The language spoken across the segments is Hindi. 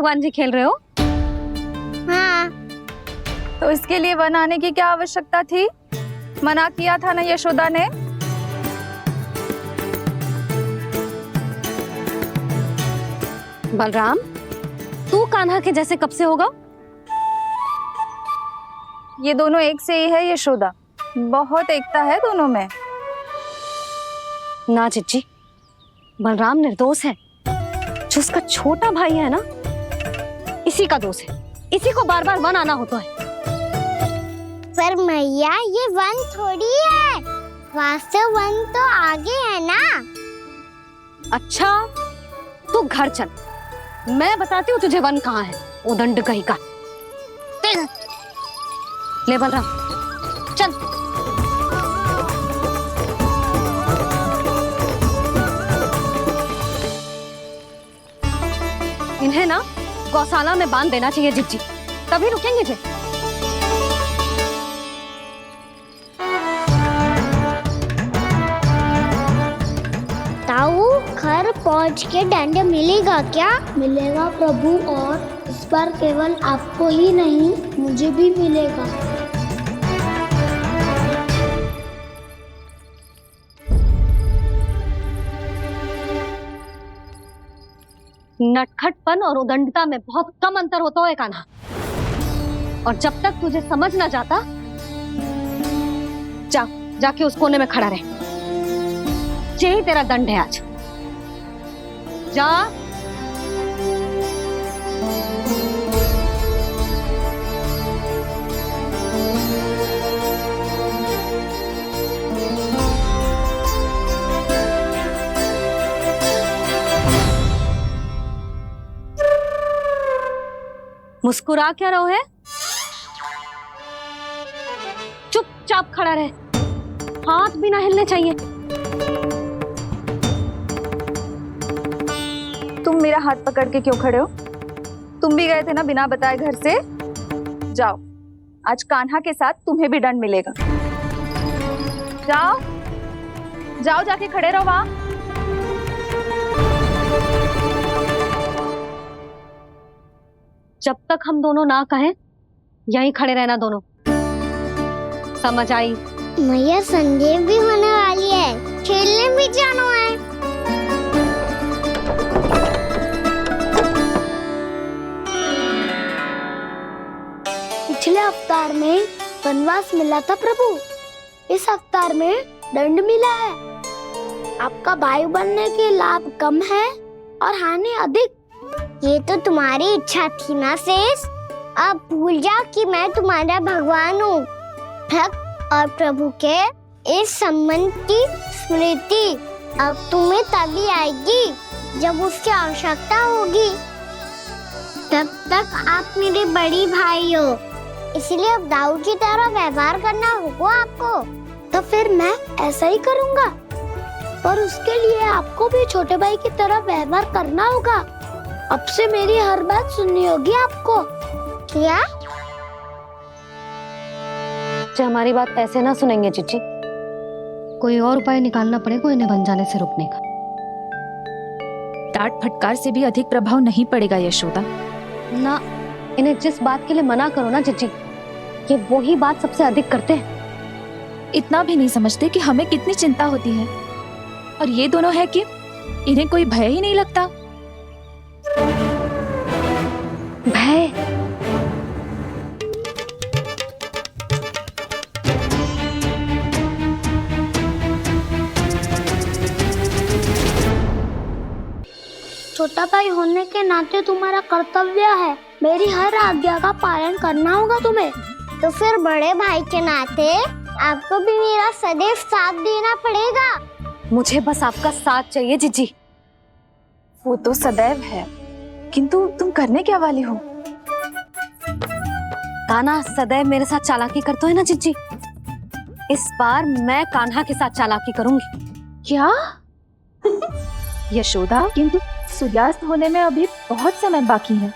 भगवान जी खेल रहे हो? हाँ। तो इसके लिए वन आने की क्या आवश्यकता थी? मना किया था ना यशोदा ने। बलराम, तू कान्हा के जैसे कब से होगा? ये दोनों एक से ही है यशोदा, बहुत एकता है दोनों में। ना चिच्ची, बलराम निर्दोष है। जो उसका छोटा भाई है ना, इसी का दोष है। इसी को बार बार वन आना होता है। पर मैया, ये वन थोड़ी है, वास्तव वन तो आगे है ना। अच्छा, तू घर चल, मैं बताती हूँ तुझे वन कहाँ है। उदंड कहीं का। ले बलराम, चल। इन्हें ना गौशाला में बांध देना चाहिए जिज्जी, तभी रुकेंगे जे। ताऊ, घर पहुंच के दंड मिलेगा क्या? मिलेगा प्रभु, और इस बार केवल आपको ही नहीं, मुझे भी मिलेगा। नटखटपन और उदंडता में बहुत कम अंतर होता है कान्हा, और जब तक तुझे समझ ना जाता, जाके उस कोने में खड़ा रहे। यही तेरा दंड है आज। जा। मुस्कुरा क्या रहो है? चुपचाप खड़ा रहे, हाथ भी ना हिलने चाहिए। तुम मेरा हाथ पकड़ के क्यों खड़े हो? तुम भी गए थे ना बिना बताए घर से। जाओ, आज कान्हा के साथ तुम्हें भी दंड मिलेगा। जाओ जाओ, जाके खड़े रहो वहां। जब तक हम दोनों ना कहें, यहीं खड़े रहना दोनों। समझ आई? मैया, संध्या भी होने वाली है, खेलने भी जाना है। पिछले अवतार में वनवास मिला था प्रभु, इस अवतार में दंड मिला है। आपका भाई बनने के लाभ कम है और हानि अधिक। ये तो तुम्हारी इच्छा थी ना शेष। अब भूल जा कि मैं तुम्हारा भगवान हूँ। भक्त और प्रभु के इस संबंध की स्मृति अब तुम्हें तभी आएगी जब उसकी आवश्यकता होगी। तब तक आप मेरे बड़ी भाई हो, इसलिए अब दाऊ की तरह व्यवहार करना होगा आपको। तो फिर मैं ऐसा ही करूँगा, पर उसके लिए आपको भी छोटे भाई की तरह व्यवहार करना होगा। अब से मेरी हर बात सुननी होगी आपको। क्या? जो हमारी बात ऐसे ना सुनेंगे चिच्ची, कोई और उपाय निकालना पड़ेगा इन्हें बन जाने से रुकने का। डांट फटकार से भी अधिक प्रभाव नहीं पड़ेगा यशोदा। ना, इन्हें जिस बात के लिए मना करो ना चिच्ची, ये वही बात सबसे अधिक करते हैं। इतना भी नहीं समझते कि हमें कितनी चिंता होती है, और ये दोनों है कि इन्हें कोई भय ही नहीं लगता। भय? छोटा भाई होने के नाते तुम्हारा कर्तव्य है, मेरी हर आज्ञा का पालन करना होगा तुम्हें। तो फिर बड़े भाई के नाते आपको भी मेरा सदैव साथ देना पड़ेगा। मुझे बस आपका साथ चाहिए जिज्जी। वो तो सदैव है, किंतु तुम करने क्या वाली हो? कान्हा सदैव मेरे साथ चालाकी करता है ना जिज्जी, इस बार मैं कान्हा के साथ चालाकी करूंगी। क्या? यशोदा, किंतु सूर्यास्त होने में अभी बहुत समय बाकी है,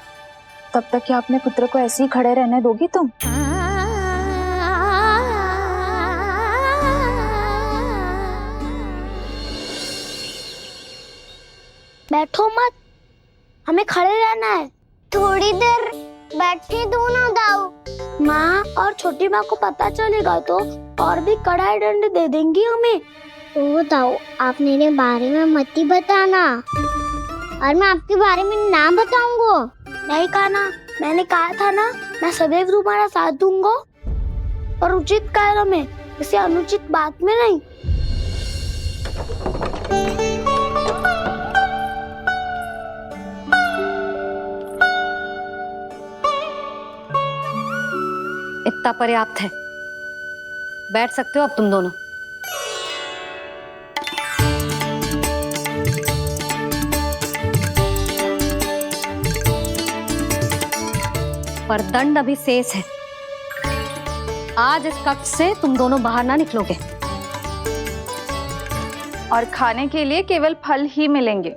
तब तक क्या अपने पुत्र को ऐसे ही खड़े रहने दोगी तुम? बैठो मत, हमें खड़े रहना है। थोड़ी देर बैठे दो ना दाऊ। माँ और छोटी माँ को पता चलेगा तो और भी कड़ा दंड दे देंगी हमें। ओ दाऊ, आप मेरे बारे में मत ही बताना और मैं आपके बारे में ना बताऊंगा। नहीं कहा ना, मैंने कहा था ना, मैं सदैव तुम्हारा साथ दूंगा और उचित कार्य में, किसी अनुचित बात में नहीं। इतना पर्याप्त है, बैठ सकते हो अब तुम दोनों। पर दंड अभी शेष है। आज इस कक्ष से तुम दोनों बाहर ना निकलोगे और खाने के लिए केवल फल ही मिलेंगे।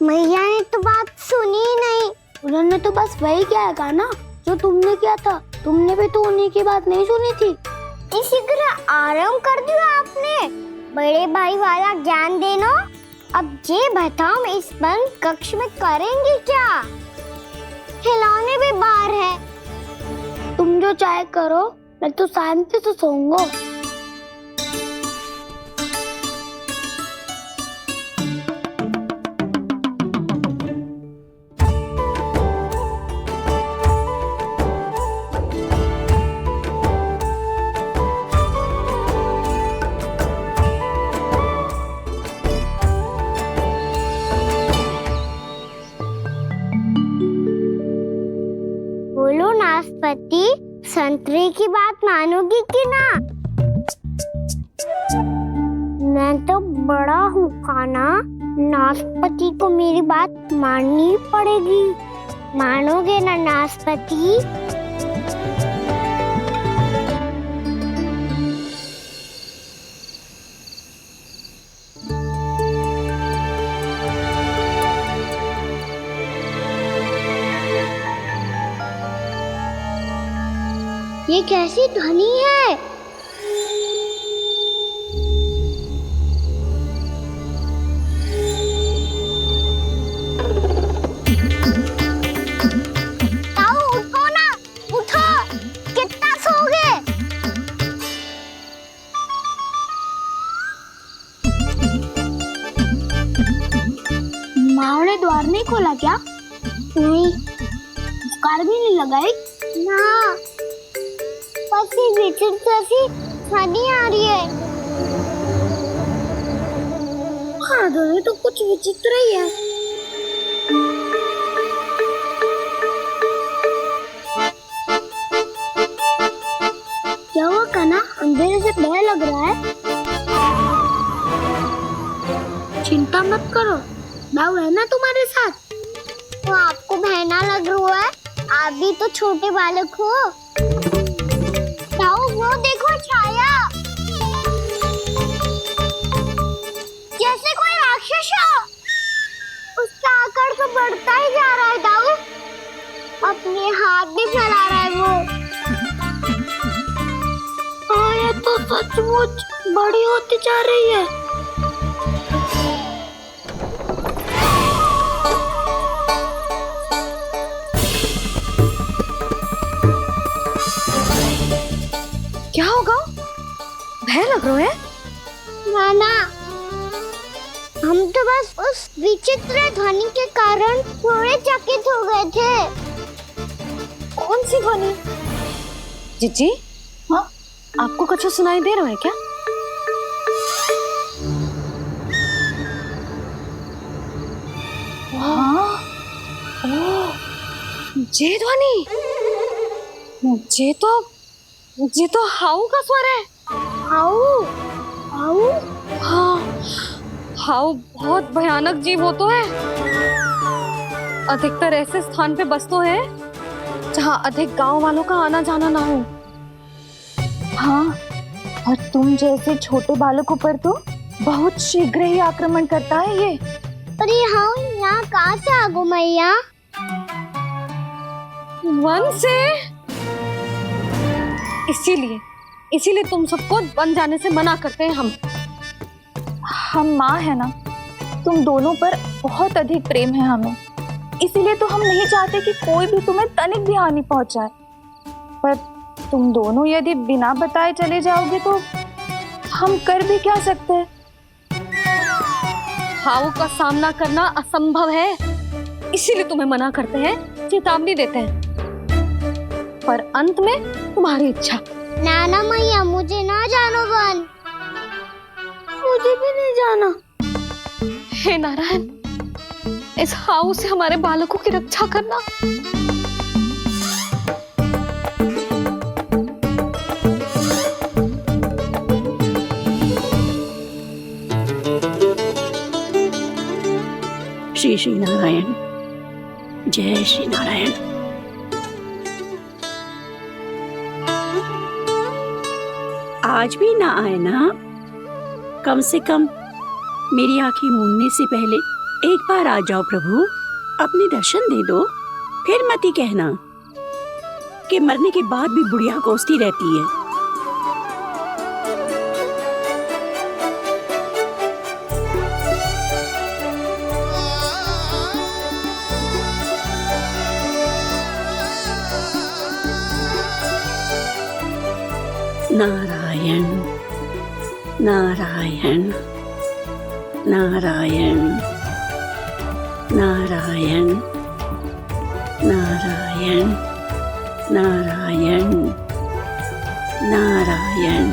मैया ने तो बात सुनी ही नहीं। उन्होंने तो बस वही किया ना जो तुमने किया था। तुमने भी तो उन्हीं की बात नहीं सुनी थी। इसी तरह आराम कर दिया आपने। बड़े भाई वाला ज्ञान देना। अब ये बताओ, इस बंद कक्ष में करेंगे क्या? खिलौने भी बाहर है। तुम जो चाहे करो, मैं तो शांति से सोऊंगा। बोलो नाशपाती, संतरे की बात मानोगी कि ना? मैं तो बड़ा हूँ खाना, नाशपाती को मेरी बात माननी पड़ेगी। मानोगे ना नाशपाती? ये कैसी ध्वनि है? ताऊ उठो ना, उठो। कितना सोओगे? माँ ने द्वार नहीं खोला क्या? नहीं। कार भी नहीं लगाई? ना। विचित्र सी ध्वनि आ रही है। हाँ, ध्वनि तो कुछ विचित्र ही है। क्या हुआ कान्हा? अंधेरे से भय लग रहा है। चिंता मत करो, दाऊ है ना तुम्हारे साथ। तो आपको भय ना लग रहा है? आप भी तो छोटे बालक हो। वो देखो छाया, जैसे कोई राक्षस हो। उसका आकार तो बढ़ता ही जा रहा है दाऊ। अपने हाथ भी फैला रहा है वो। हाँ, ये तो सचमुच बड़ी होती जा रही है। क्या होगा? भय लग रहा है? नाना, हम तो बस उस विचित्र ध्वनि के कारण थोड़े चकित हो गए थे। कौन सी ध्वनि? जीजी, हाँ, आपको कुछ सुनाई दे रहा है क्या? हाँ, ओह, ये ध्वनि, ये तो हाउ का स्वर है। हाउ? हाउ? हाँ, हाउ बहुत भयानक जीव हो तो है। अधिकतर ऐसे स्थान पे बस तो है जहाँ अधिक गांव वालों का आना जाना ना हो। हाँ, और तुम जैसे छोटे बालकों पर तो बहुत शीघ्र ही आक्रमण करता है ये। पर ये हाउ यहाँ कहाँ से आ गो मैया? वन से। इसीलिए इसीलिए तुम सबको बन जाने से मना करते हैं हम माँ है ना, तुम दोनों पर बहुत अधिक प्रेम है हमें, इसीलिए तो हम नहीं चाहते कि कोई भी तुम्हें तनिक भी हानि पहुंचाए। पर तुम दोनों यदि बिना बताए चले जाओगे तो हम कर भी क्या सकते हैं? हाउ का सामना करना असंभव है, इसीलिए तुम्हें मना करते हैं, चेतावनी देते हैं। पर अंत में तुम्हारी इच्छा। नाना मैया मुझे ना जानो बन, मुझे भी नहीं जाना। हे नारायण, इस हाउ से हमारे बालकों की रक्षा करना। श्री श्री नारायण, जय श्री नारायण। आज भी ना आए ना? कम से कम मेरी आंखें मूंदने से पहले एक बार आ जाओ प्रभु, अपने दर्शन दे दो। फिर मत ही कहना कि मरने के बाद भी बुढ़िया कोसती रहती है। नारायण नारायण नारायण नारायण नारायण नारायण नारायण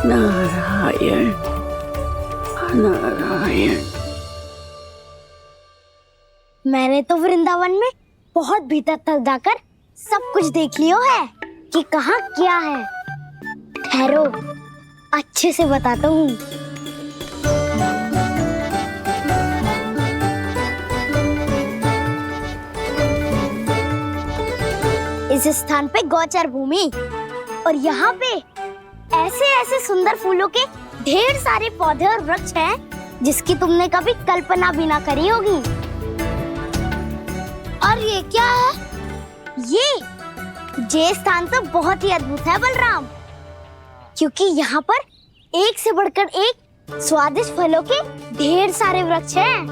नारायण नारायण। मैंने तो वृंदावन में बहुत भीतर तक जाकर सब कुछ देख लियो है कि कहाँ क्या है। ठहरो, अच्छे से बताता हूँ। इस स्थान पे गौचर भूमि और यहाँ पे ऐसे ऐसे सुंदर फूलों के ढेर सारे पौधे और वृक्ष हैं जिसकी तुमने कभी कल्पना भी ना करी होगी। और ये क्या है? ये स्थान तो बहुत ही अद्भुत है बलराम, क्योंकि यहाँ पर एक से बढ़कर एक स्वादिष्ट फलों के ढेर सारे वृक्ष हैं।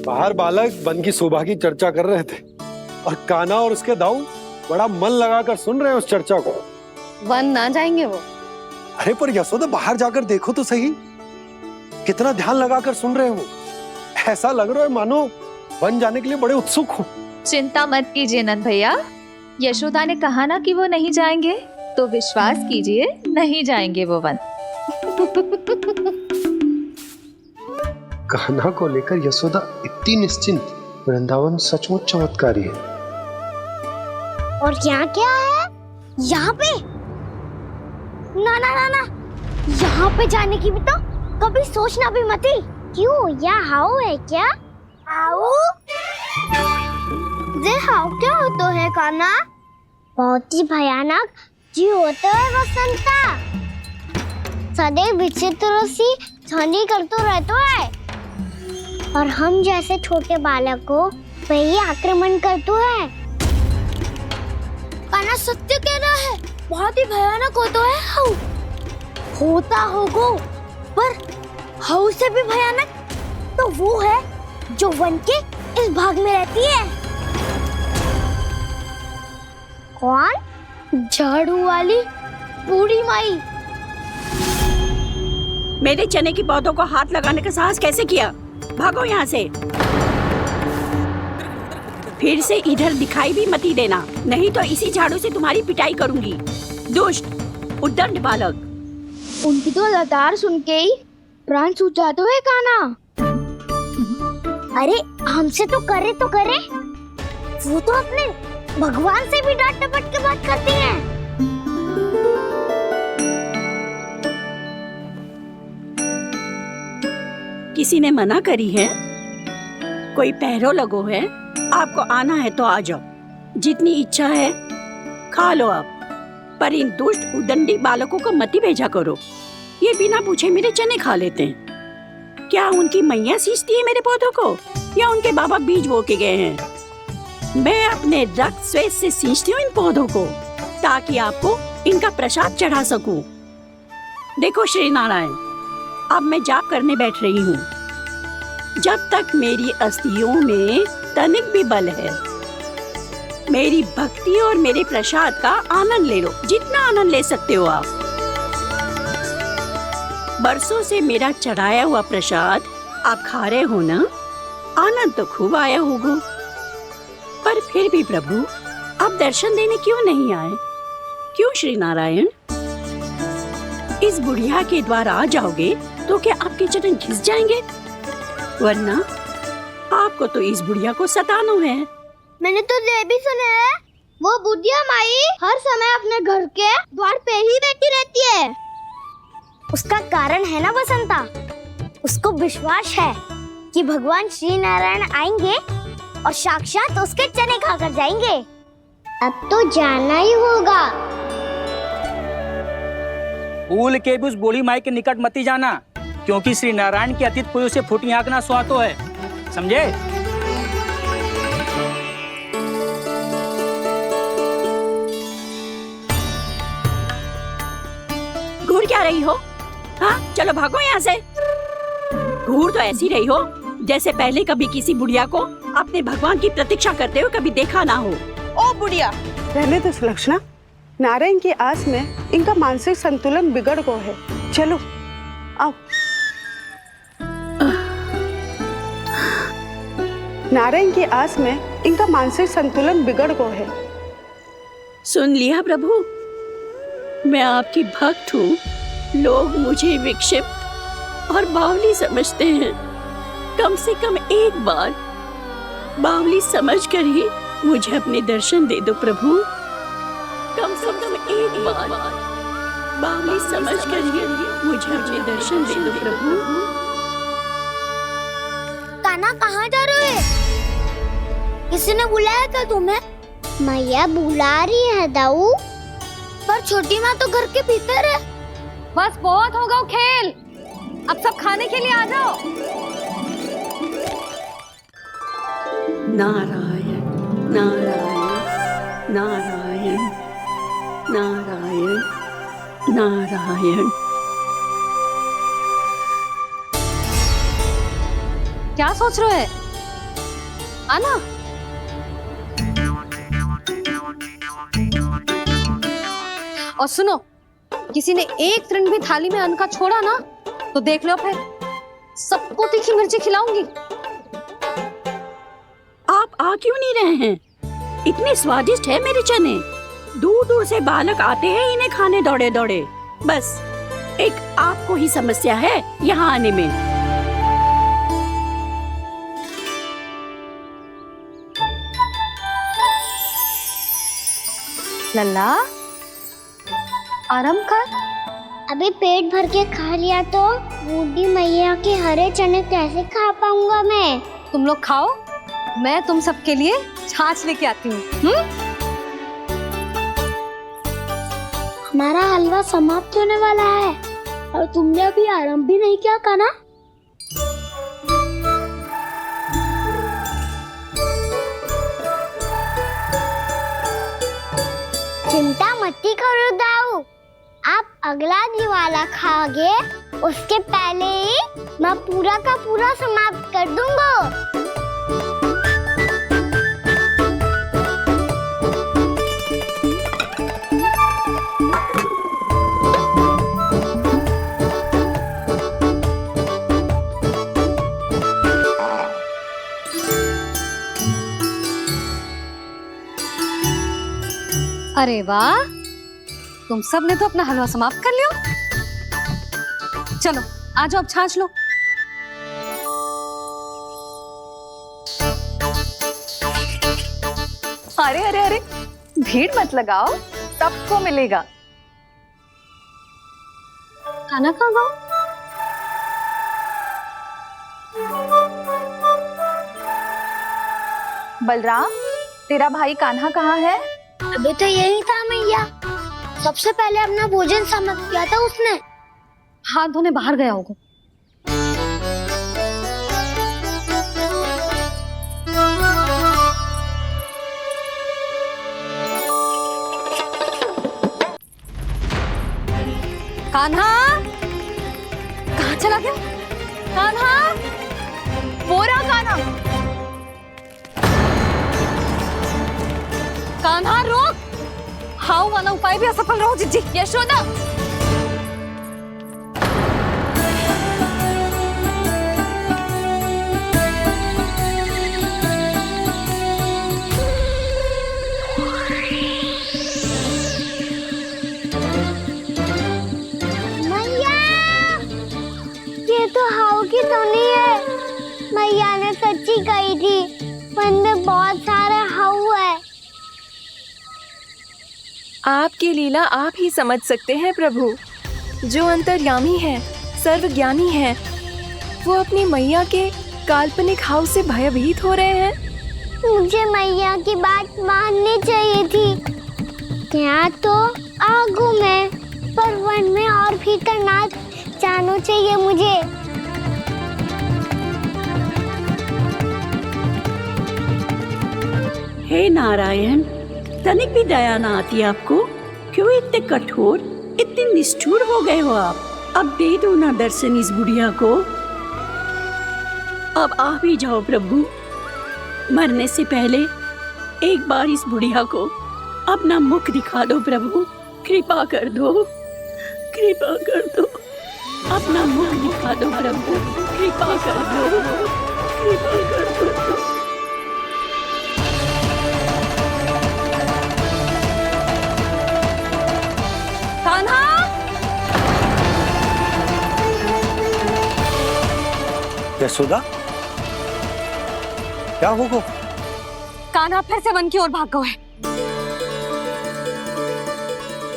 बाहर बालक वन की शोभा की चर्चा कर रहे थे और कान्हा और उसके दाऊ बड़ा मन लगाकर सुन रहे हैं उस चर्चा को। वन ना जाएंगे वो। अरे पर यशोदा, बाहर जाकर देखो तो सही, कितना ध्यान लगाकर सुन रहे हो। ऐसा लग रहा है मानो वन जाने के लिए बड़े उत्सुक हो। चिंता मत कीजिए नंद भैया, यशोदा ने कहा ना कि वो नहीं जाएंगे, तो विश्वास कीजिए नहीं जाएंगे वो वन। कान्हा को लेकर यशोदा इतनी निश्चिंत, वृंदावन सचमुच चमत्कारी है। और यहाँ क्या है? यहाँ पे ना ना ना ना, यहाँ पे जाने की भी तो कभी सोचना भी मत ही। क्यों, यहाँ हाउ है क्या? हाउ? ये हाउ क्या होता है कान्हा? बहुत ही भयानक जी होता है वसंता, सदैव विचित्र सी ध्वनि करते रहता है और हम जैसे छोटे बालक को वही आक्रमण करते हैं। कान्हा सत्य कह रहा है, बहुत ही भयानक होता है हाउ। होता होगा, पर हाउ से भी भयानक तो वो है जो वन के इस भाग में रहती है। कौन? झाड़ू वाली बूढ़ी माई। मेरे चने की पौधों को हाथ लगाने का साहस कैसे किया? भागो यहाँ से। फिर से इधर दिखाई भी मत ही देना, नहीं तो इसी झाड़ू से तुम्हारी पिटाई करूंगी। दुष्ट उद्दंड बालक। उनकी तो लतार सुन के ही प्राण छूट जाते हुए कान्हा। अरे हमसे तो करे, वो तो अपने भगवान से भी डांट डपट के बात करती हैं। किसी ने मना करी है? कोई पहरो लगो है? आपको आना है तो आ जाओ, जितनी इच्छा है खा लो आप, पर इन दुष्ट उदंडी बालकों को मत ही भेजा करो। ये बिना पूछे मेरे चने खा लेते हैं। क्या उनकी मैया सींचती है मेरे पौधों को, या उनके बाबा बीज बो के गए हैं। मैं अपने रक्त स्वेद से सींचती हूँ इन पौधों को ताकि आपको इनका प्रसाद चढ़ा सकूं। देखो श्री नारायण, अब मैं जाप करने बैठ रही हूँ। जब तक मेरी अस्थियों में तनिक भी बल है, मेरी भक्ति और मेरे प्रसाद का आनंद ले लो, जितना आनंद ले सकते हो आप। बरसों से मेरा चढ़ाया हुआ प्रसाद आप खा रहे हो ना, आनंद तो खूब आया होगा। पर फिर भी प्रभु आप दर्शन देने क्यों नहीं आए? क्यों श्री नारायण? इस बुढ़िया के द्वार आ जाओगे तो क्या आपके चरण घिस जाएंगे? वरना आपको तो इस बुढ़िया को सताना है। मैंने तो ये भी सुना है, वो बुढ़िया माई हर समय अपने घर के द्वार पे ही बैठी रहती है। उसका कारण है ना बसंता, उसको विश्वास है कि भगवान श्री नारायण आएंगे और साक्षात उसके चने खाकर जाएंगे। अब तो जाना ही होगा। भूल के भी उस बूढ़ी माई के निकट मती जाना, क्योंकि श्री नारायण की अतीत कोई उसे फूटी आंख ना सुहातो है, समझे? घूर क्या रही हो? हाँ, चलो भागो यहाँ से। घूर तो ऐसी रही हो जैसे पहले कभी किसी बुढ़िया को अपने भगवान की प्रतीक्षा करते हुए कभी देखा ना हो। ओ बुढ़िया, रहने दो सुलक्षणा। नारायण की आस में इनका मानसिक संतुलन बिगड़ गया है। चलो आओ। नारायण की आस में इनका मानसिक संतुलन बिगड़ गया है। सुन लिया प्रभु, मैं आपकी भक्त हूँ। लोग मुझे विक्षिप्त और बावली समझते हैं। कम से कम एक बार बावली समझकर ही मुझे अपने दर्शन दे दो प्रभु। कम से कम एक बार बावली समझकर ही मुझे अपने दर्शन दे दो प्रभु। कान्हा कहाँ जा रहे हो? किसी ने बुलाया था तुम्हें? मैया बुला रही है दाऊ, पर छोटी माँ तो घर के भीतर है। बस बहुत हो गया खेल, अब सब खाने के लिए आ जाओ। नारायण नारायण नारायण नारायण नारायण। क्या सोच रहे हैं? आना। और सुनो, किसी ने एक तृण भी थाली में अन्न का छोड़ा ना तो देख लो, फिर सबको तीखी मिर्ची खिलाऊंगी। आप आ क्यों नहीं रहे हैं? इतने स्वादिष्ट है मेरे चने। दूर दूर से बालक आते हैं इन्हें खाने दौड़े दौड़े। बस एक आपको ही समस्या है यहाँ आने में। लल्ला, आराम कर। अभी पेट भर के खा लिया तो बूढ़ी मैया के हरे चने कैसे खा पाऊंगा मैं? तुम लोग खाओ, मैं तुम सबके लिए छाछ लेके आती हूँ। हमारा हलवा समाप्त होने वाला है और तुमने अभी आराम भी नहीं किया कान्हा। चिंता मत करो दाऊ, आप अगला दिवाला खाओगे उसके पहले ही मैं पूरा का पूरा समाप्त कर दूंगा। अरे वाह, तुम सब ने तो अपना हलवा समाप्त कर लिया। चलो आ जाओ, अब छाछ लो। अरे अरे अरे, भीड़ मत लगाओ, सबको मिलेगा। खाना कहाँ गया? बलराम, तेरा भाई कान्हा कहाँ है? अभी तो यही था मैया, सबसे पहले अपना भोजन समाप्त किया था उसने। हाथ धोने बाहर गया होगा। कान्हा कहाँ चला गया? कान्हा, वो रहा कान्हा। कान्हा रोक! हाउ वाला उपाय भी असफल रहो जिज्जी। यशोदा, मैया, ये तो हाउ की तो नहीं है। मैया ने सच्ची कही थी, वन में बहुत सारे हाउ है। आपकी लीला आप ही समझ सकते हैं प्रभु। जो अंतर्यामी है, सर्वज्ञानी है, वो अपनी मैया के काल्पनिक हाव से भयभीत हो रहे हैं। मुझे मैया की बात माननी चाहिए थी। यहाँ तो आगू में, पर वन में और भीतर ना जाना चाहिए मुझे। हे नारायण, तनिक भी दया ना आती आपको? क्यों इतने कठोर, इतने निष्ठुर हो गए हो आप? अब दे दो ना दर्शन इस बुढ़िया को। अब आ भी जाओ प्रभु। मरने से पहले एक बार इस बुढ़िया को अपना मुख दिखा दो प्रभु। कृपा कर दो, कृपा कर दो। अपना मुख दिखा दो प्रभु, कृपा कर दो, कृपा कर दो। कान्हा! यशोदा, क्या हो गो? कान्हा फिर से वन की ओर भाग गए।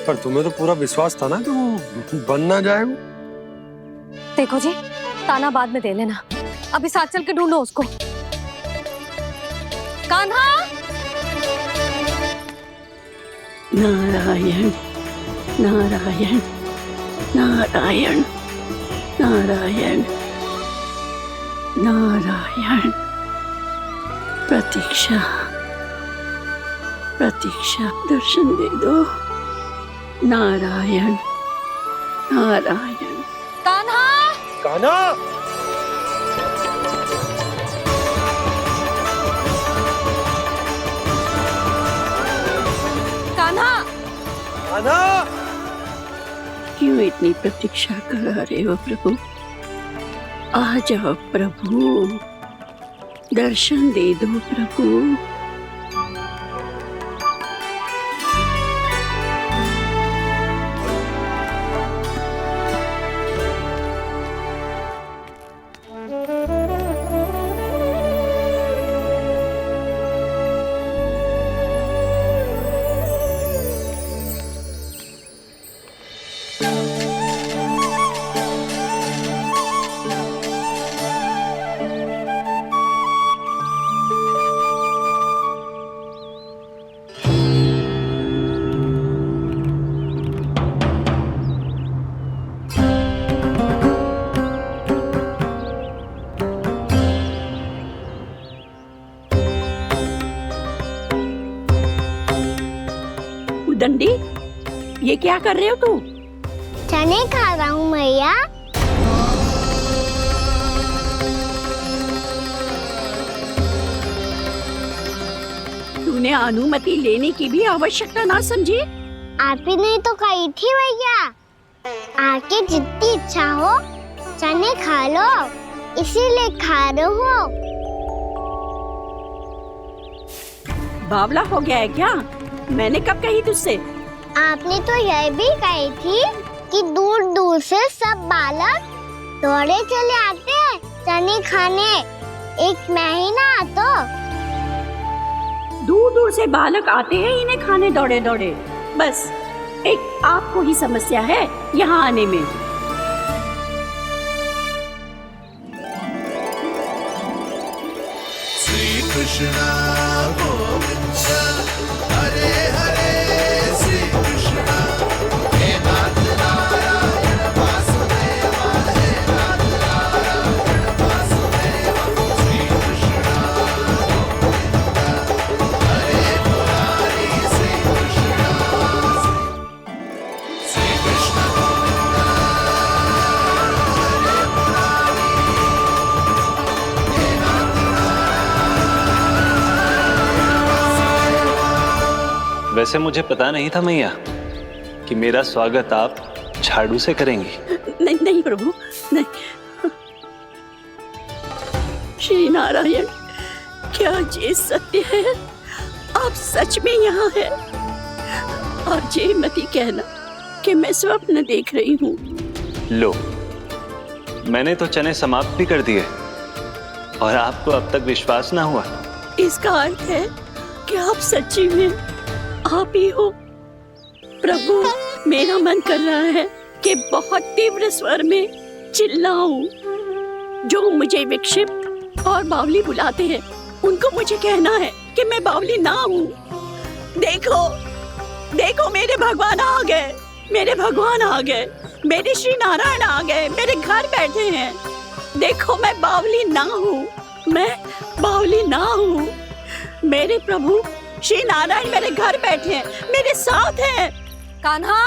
पर तुम्हें तो पूरा विश्वास था ना कि वो बन ना जाए। वो देखो जी, ताना बाद में दे लेना, अभी साथ चल के ढूंढो उसको। कान्हा! नारायण नारायण नारायण नारायण नारायण। प्रतीक्षा प्रतीक्षा, दर्शन दे दो। नारायण नारायण। कान्हा! कान्हा! कान्हा! कान्हा! क्यों इतनी प्रतीक्षा करा रहे हो प्रभु? आ जाओ प्रभु, दर्शन दे दो प्रभु। दंडी, ये क्या कर रहे हो तू? चने खा रहा हूँ मैया। तूने अनुमति लेने की भी आवश्यकता ना समझी? आप ही ने तो कही थी भैया, आके जितनी इच्छा हो चने खा लो, इसीलिए खा रहे हो। बावला हो गया है क्या? मैंने कब कही तुझसे? आपने तो यह भी कही थी कि दूर दूर से सब बालक दौड़े चले आते हैं चने खाने, एक महीना तो दूर दूर से बालक आते हैं इन्हें खाने दौड़े दौड़े। बस एक आपको ही समस्या है यहाँ आने में। श्री कृष्णा गोविंद हरे हरे, श्री कृष्णा हे नाथ नारायण वासुदेव, हे नाथ नारायण वासुदेव। श्री कृष्णा गोविंद हरे मुरारी, श्री कृष्णा, श्री कृष्ण गोविंद वैसे मुझे पता नहीं था मैया कि मेरा स्वागत आप झाड़ू से करेंगी। नहीं नहीं प्रभु, नहीं। श्री नारायण, क्या ये सत्य है? आप सच में यहाँ हैं? और ये मत ही कहना कि मैं स्वप्न देख रही हूँ। लो, मैंने तो चने समाप्त भी कर दिए और आपको अब तक विश्वास ना हुआ। इसका अर्थ है कि आप सच्ची में आप ही हो। प्रभु, मेरा मन कर रहा है कि बहुत तीव्र स्वर में चिल्लाऊं। जो मुझे विक्षिप्त और बावली बुलाते हैं, उनको मुझे कहना है कि मैं बावली ना हूँ। देखो, देखो, मेरे भगवान आ गए, मेरे भगवान आ गए, मेरे श्री नारायण आ गए, मेरे घर बैठे हैं। देखो, मैं बावली ना हूँ, मैं बावली ना हूँ। मेरे प्रभु श्री नारायण मेरे घर बैठे हैं, मेरे साथ हैं। कान्हा,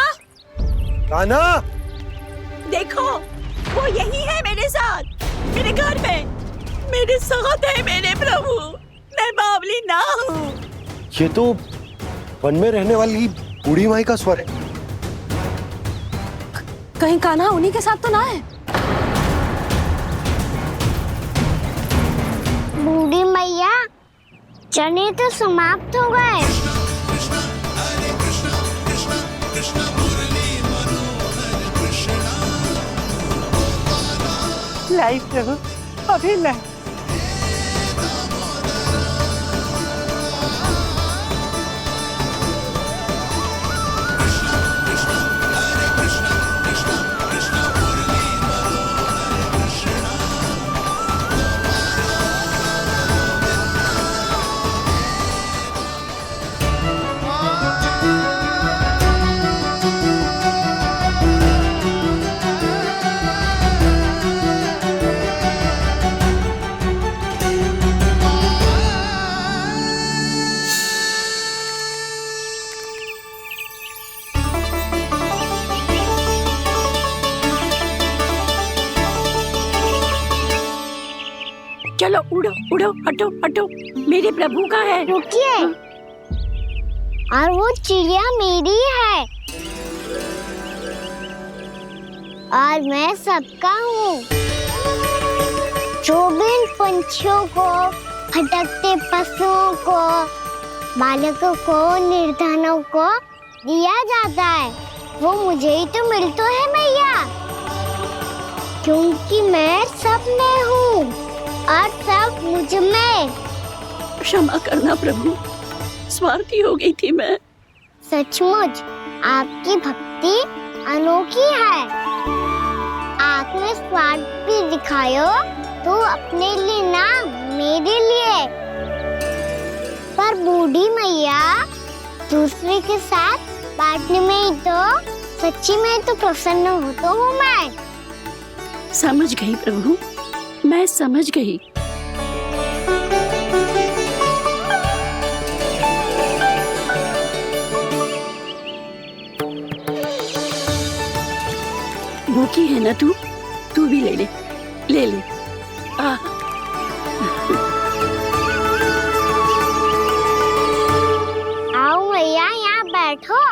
कान्हा, देखो, वो यही है मेरे साथ, मेरे घर में, मेरे साथ है मेरे प्रभु। मैं बावली ना हूँ। ये तो वन में रहने वाली बूढ़ी माई का स्वर है। कहीं कान्हा उन्हीं के साथ तो ना है? बूढ़ी मैया, चने तो समाप्त हो गए। लाई प्रभु, अभी लाई। चलो उड़ो उड़ो, हटो हटो, मेरे प्रभु का है। रुकिए, और वो चिड़िया मेरी है और मैं सबका हूँ। जो भी इन पंछियों को, भटकते पशुओं को, बालकों को, निर्धनों को दिया जाता है, वो मुझे ही तो मिलता है मैया, क्योंकि मैं सब में हूँ और सब मुझ में। क्षमा करना प्रभु, स्वार्थी हो गई थी मैं। सचमुच आपकी भक्ति अनोखी है। आपने स्वार्थ भी दिखायो तो अपने लिए ना, मेरे लिए। पर बूढ़ी मैया, दूसरे के साथ बांटने में ही तो सच्ची में तो प्रसन्न होता हूँ मैं। समझ गई प्रभु, मैं समझ गई। भूखी है ना तू भी ले ले, ले ले। आओ मैया, यहाँ बैठो।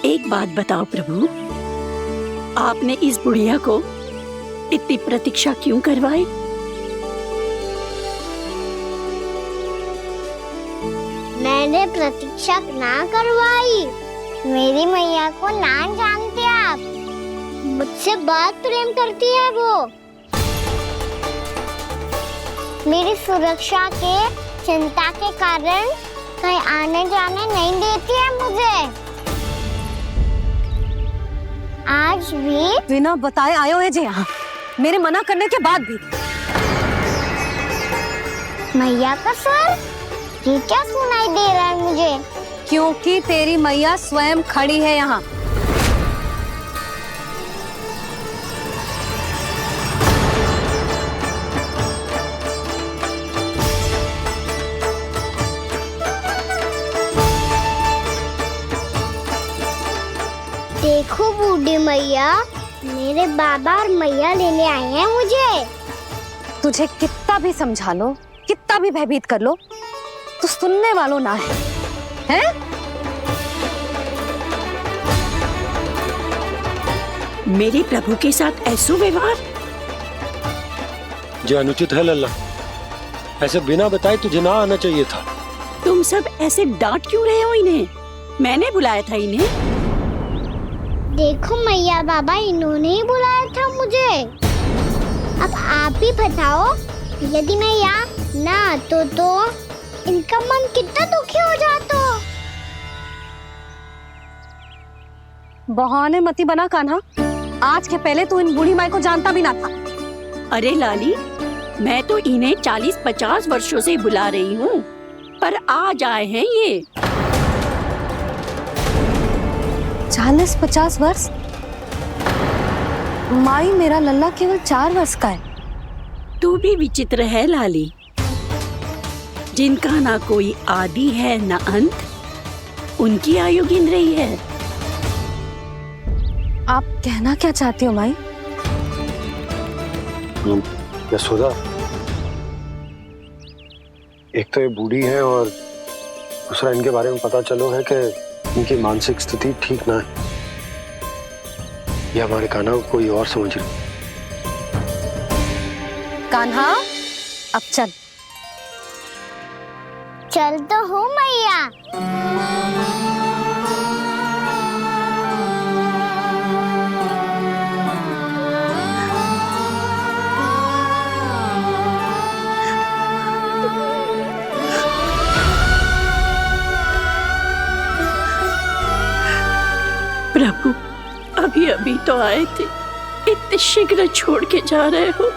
एक बात बताओ प्रभु, आपने इस बुढ़िया को इतनी प्रतीक्षा क्यों करवाई? मैंने प्रतीक्षा ना करवाई। मेरी मैया को ना जानते आप, मुझसे बहुत प्रेम करती है वो। मेरी सुरक्षा के चिंता के कारण कहीं आने जाने नहीं देती है मुझे। आज भी बिना बताए आयो है जी यहाँ, मेरे मना करने के बाद भी। मैया का स्वर, ये क्या सुनाई दे रहा है मुझे? क्योंकि तेरी मैया स्वयं खड़ी है यहाँ। मैया, मेरे बाबा और मैया लेने आए हैं मुझे। तुझे कितना भी समझा लो, कितना भी भयभीत कर लो, तो सुनने वालों ना है, हैं? मेरे प्रभु के साथ ऐसा व्यवहार जो अनुचित है लल्ला। ऐसे बिना बताए तुझे ना आना चाहिए था। तुम सब ऐसे डांट क्यों रहे हो इन्हें? मैंने बुलाया था इन्हें। देखो मैया बाबा, इन्होंने ही बुलाया था मुझे। अब आप ही बताओ, यदि मैं यहाँ ना आतो तो इनका मन कितना दुखी हो जाता। बहाने मती बना कान्हा। आज के पहले तू इन बूढ़ी माई को जानता भी ना था। अरे लाली, मैं तो इन्हें 40-50 वर्षों से बुला रही हूँ, पर आज आए हैं ये। 40-50 वर्ष? माई, मेरा लल्ला केवल 4 वर्ष का है। तू भी विचित्र है लाली, जिनका ना कोई आदि है ना अंत, उनकी आयु गिन रही है। आप कहना क्या चाहती हो माई? यशोदा, एक तो ये बूढ़ी है और दूसरा इनके बारे में पता चलो है कि इनकी मानसिक स्थिति ठीक ना है। ये हमारे कान्हा को कोई और समझ रही। कान्हा, अब चल। चल तो हूँ मैया। प्रभु, अभी अभी तो आए थे, इतने शीघ्र छोड़ के जा रहे हो।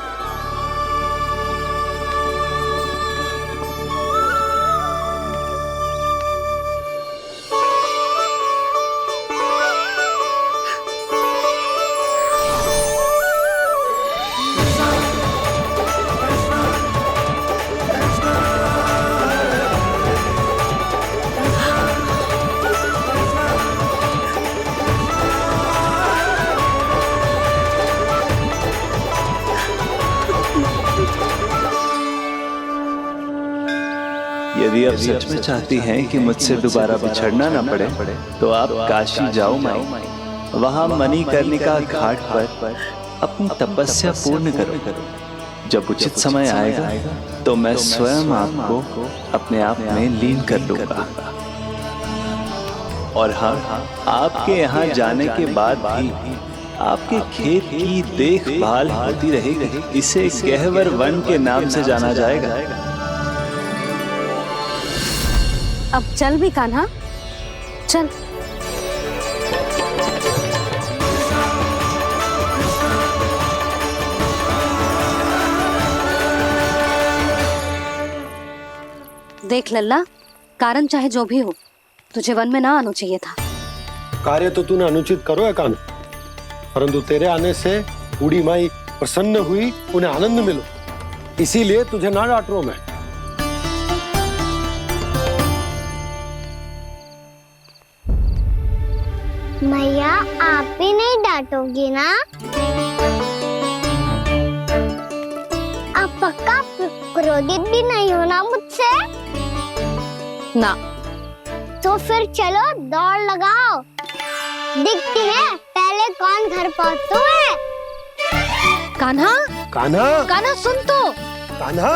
यदि आप सच में चाहती हैं कि मुझसे दोबारा बिछड़ना ना पड़े, तो आप काशी जाओ माई। वहां मणिकर्णिका घाट पर अपनी तपस्या पूर्ण करो। जब उचित समय आएगा तो मैं स्वयं आपको अपने आप में लीन कर लूंगा। और हाँ, आपके यहाँ जाने के बाद भी आपके खेत की देखभाल होती रहेगी। इसे गहवर वन के नाम से जाना जाएगा। अब चल भी कान्हा, चल। देख लल्ला, कारण चाहे जो भी हो, तुझे वन में ना आना चाहिए था। कार्य तो तूने अनुचित करो है कान्हा, परंतु तेरे आने से बूढ़ी माई प्रसन्न हुई, उन्हें आनंद मिलो, इसीलिए तुझे ना डांट रहा हूं मैं। मैया, आप ही नहीं डांटोगी ना? आप पक्का क्रोधित भी नहीं हो ना मुझसे? ना। तो फिर चलो दौड़ लगाओ, दिखती है पहले कौन घर पहुंचता है। कान्हा, कान्हा, कान्हा सुन तो। कान्हा,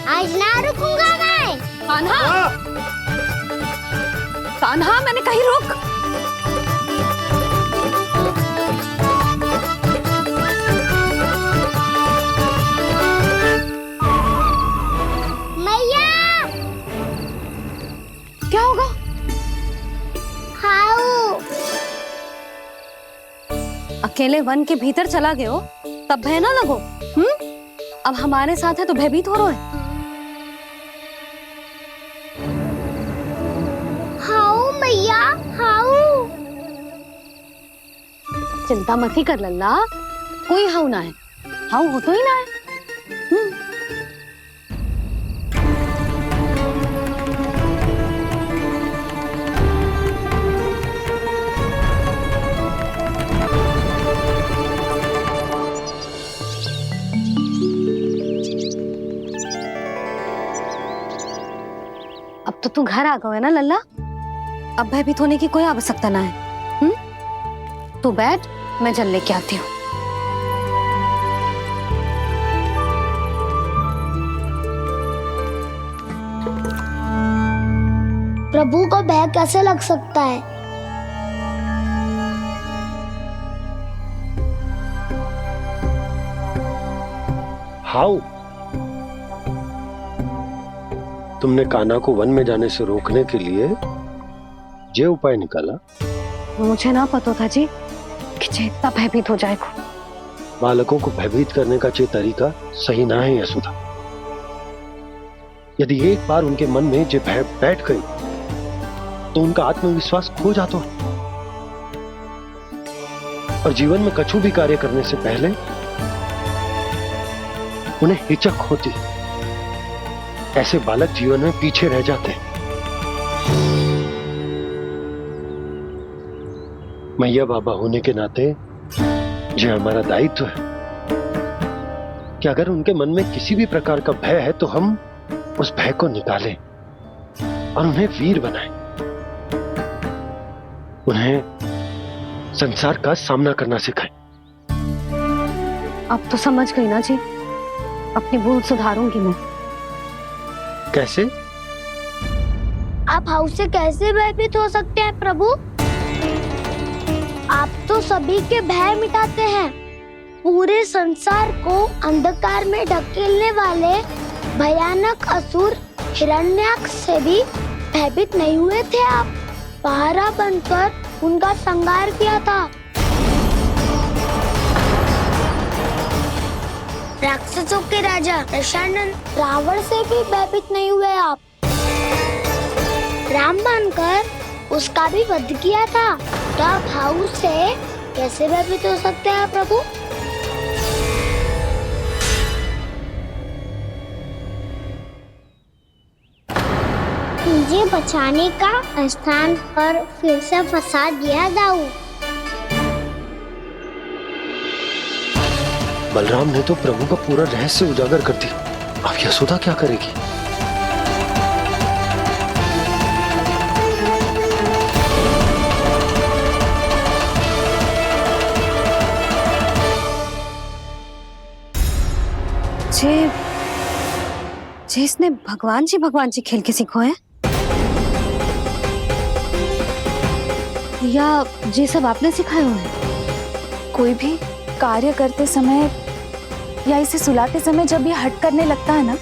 आज ना रुकूंगा मैं। कान्हा, कान्हा, मैंने कहीं रोक। मैया, क्या होगा? हाउ अकेले वन के भीतर चला गए हो, तब भय ना लगो। अब हमारे साथ है तो भयभीत हो रहे हैं। हाउ मैया, हाउ। चिंता मत ही कर लल्ला, कोई हाउ ना है। हाउ हो तो ही ना है। अब तो तू घर आ गया है ना लल्ला, अब भयभीत होने की कोई आवश्यकता ना है। तू बैठ, मैं जल लेके आती हूँ। प्रभु को भय कैसे लग सकता है? हाउ? तुमने कान्हा को वन में जाने से रोकने के लिए ये उपाय निकाला? मुझे ना पता था जी कि जे इतना भयभीत हो जाएगा। बालकों को भयभीत करने का ये तरीका सही ना है यशोदा। यदि एक बार उनके मन में ये भय बैठ गई तो उनका आत्मविश्वास खो जाता है और जीवन में कछु भी कार्य करने से पहले उन्हें हिचक होती। ऐसे बालक जीवन में पीछे रह जाते हैं। मैया बाबा होने के नाते यह हमारा दायित्व है कि अगर उनके मन में किसी भी प्रकार का भय है तो हम उस भय को निकालें और उन्हें वीर बनाएं, उन्हें संसार का सामना करना सिखाएं। अब तो समझ गई ना जी, अपनी भूल सुधारूंगी मैं। कैसे? आप हाउ से कैसे भयभीत हो सकते हैं प्रभु? आप तो सभी के भय मिटाते हैं। पूरे संसार को अंधकार में ढकेलने वाले भयानक असुर हिरण्याक्ष से भी भयभीत नहीं हुए थे आप। पहरा बनकर उनका संहार किया था। राक्षसों के राजा दशानन रावण से भी भयभीत नहीं हुए आप। राम बनकर उसका भी वध किया था। तो आप हाउ से कैसे भयभीत हो सकते हैं प्रभु? मुझे बचाने का स्थान पर फिर से फंसा दिया दाऊ। बलराम ने तो प्रभु का पूरा रहस्य उजागर कर दिया। अब यशोदा क्या करेगी? जे इसने भगवान जी खेल के सीखो है, या ये सब आपने सिखाए हुए हैं? कोई भी कार्य करते समय या इसे सुलाते समय जब ये हट करने लगता है ना,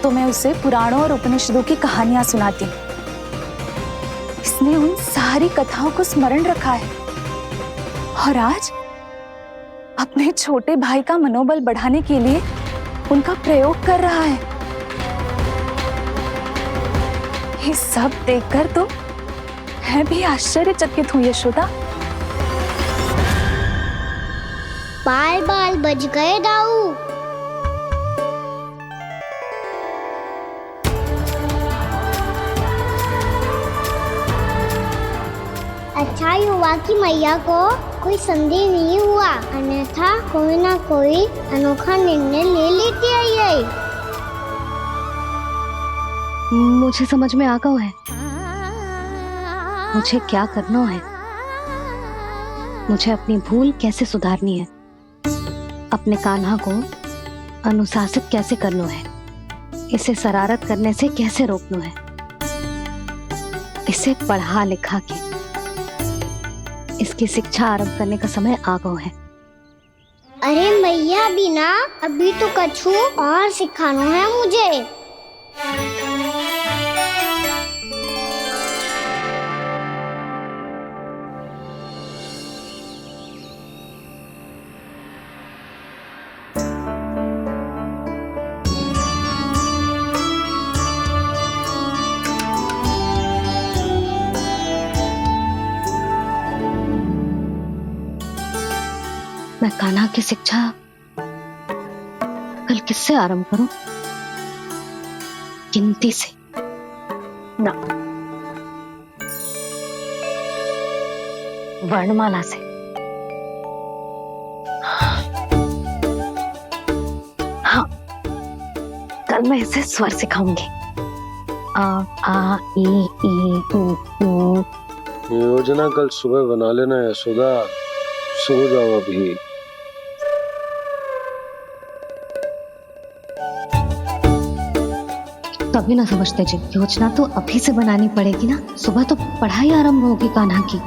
तो मैं उसे पुराणों और उपनिषदों की कहानियां सुनाती हूँ। इसने उन सारी कथाओं को स्मरण रखा है और आज अपने छोटे भाई का मनोबल बढ़ाने के लिए उनका प्रयोग कर रहा है। ये सब देखकर तो मैं भी आश्चर्यचकित हूँ यशोदा। बाल बाल बज गए दाऊ। अच्छा ही हुआ कि मैया को कोई संदेह नहीं हुआ, अन्यथा कोई ना कोई अनोखा निर्णय ले लेती आई। मुझे समझ में आ गया है मुझे क्या करना है। मुझे अपनी भूल कैसे सुधारनी है, अपने कान्हा को अनुशासित कैसे करना है, इसे शरारत करने से कैसे रोकना है, इसे पढ़ा लिखा के इसकी शिक्षा आरंभ करने का समय आ गया है। अरे मैया बिना अभी तो कछु और सिखाना है मुझे। मैं कान्हा की शिक्षा कल किससे आरंभ करूं? गिनती से ना, वर्णमाला से। हाँ, कल मैं इसे स्वर सिखाऊंगी आ ई ऊ ऊ। योजना कल सुबह बना लेना यशोदा, सो जाओ अभी। तभी ना समझते जी, योजना तो अभी से बनानी पड़ेगी ना, सुबह तो पढ़ाई आरंभ होगी कान्हा की।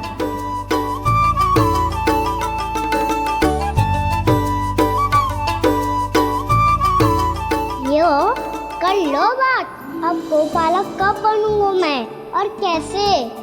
यो कर लो बात, अब गोपालक कब बनूंगा मैं और कैसे?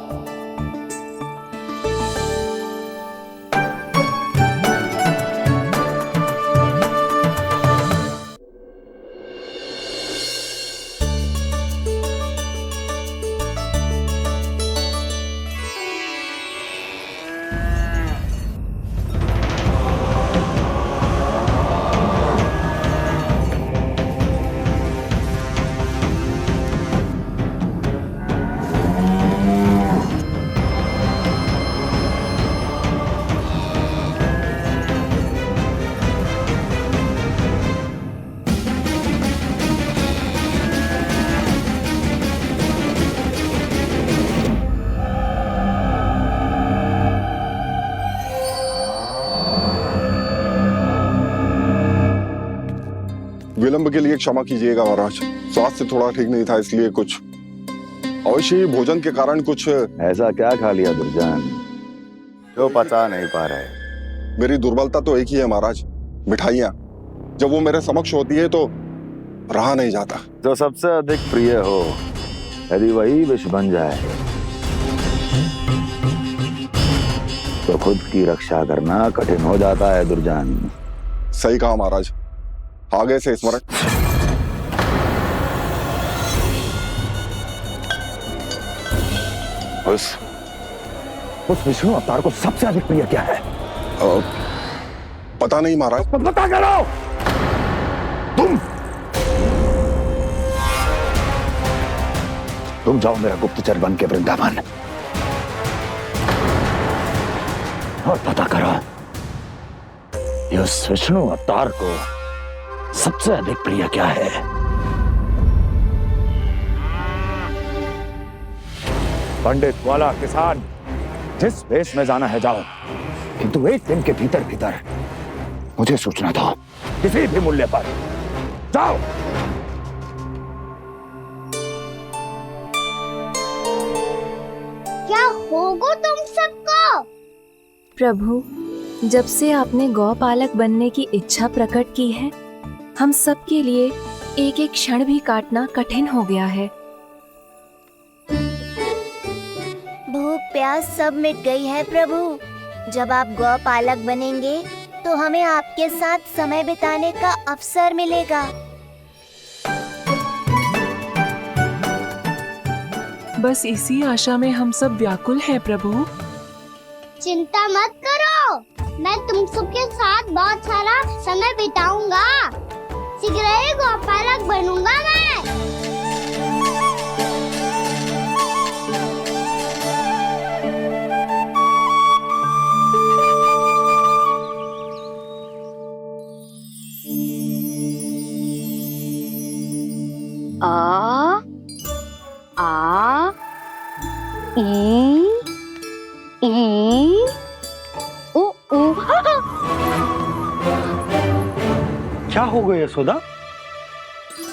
विलंब के लिए क्षमा कीजिएगा महाराज, स्वास्थ्य थोड़ा ठीक नहीं था इसलिए कुछ अवश्य ही भोजन के कारण कुछ। ऐसा क्या खा लिया दुर्जन जो पचा नहीं पा रहे? मेरी दुर्बलता तो एक ही है महाराज, मिठाइयाँ। जब वो मेरे समक्ष होती है तो रहा नहीं जाता। जो सबसे अधिक प्रिय हो, यदि वही विष बन जाए तो खुद की रक्षा करना कठिन हो जाता है दुर्जन। सही कहा महाराज, आगे से स्मरण। उस विष्णु अवतार को सबसे अधिक प्रिय क्या है? पता नहीं महाराज। पता करो। तुम जाओ मेरा गुप्तचर बन के वृंदावन और पता करो इस विष्णु अवतार को सबसे अधिक प्रिय क्या है। पंडित वाला किसान जिस वेश में जाना है जाओ, किंतु एक दिन के भीतर भीतर मुझे सूचना दो, किसी भी मूल्य पर। जाओ। क्या होगा तुम सबको? प्रभु, जब से आपने गौपालक बनने की इच्छा प्रकट की है, हम सब के लिए एक एक क्षण भी काटना कठिन हो गया है। भूख प्यास सब मिट गई है प्रभु। जब आप गौपालक बनेंगे तो हमें आपके साथ समय बिताने का अवसर मिलेगा। बस इसी आशा में हम सब व्याकुल हैं प्रभु। चिंता मत करो, मैं तुम सबके साथ बहुत सारा समय बिताऊंगा। शीघ्र ही गोपालक बनूंगा मैं। आ ई ऊ ऊ। क्या हो गया यशोदा?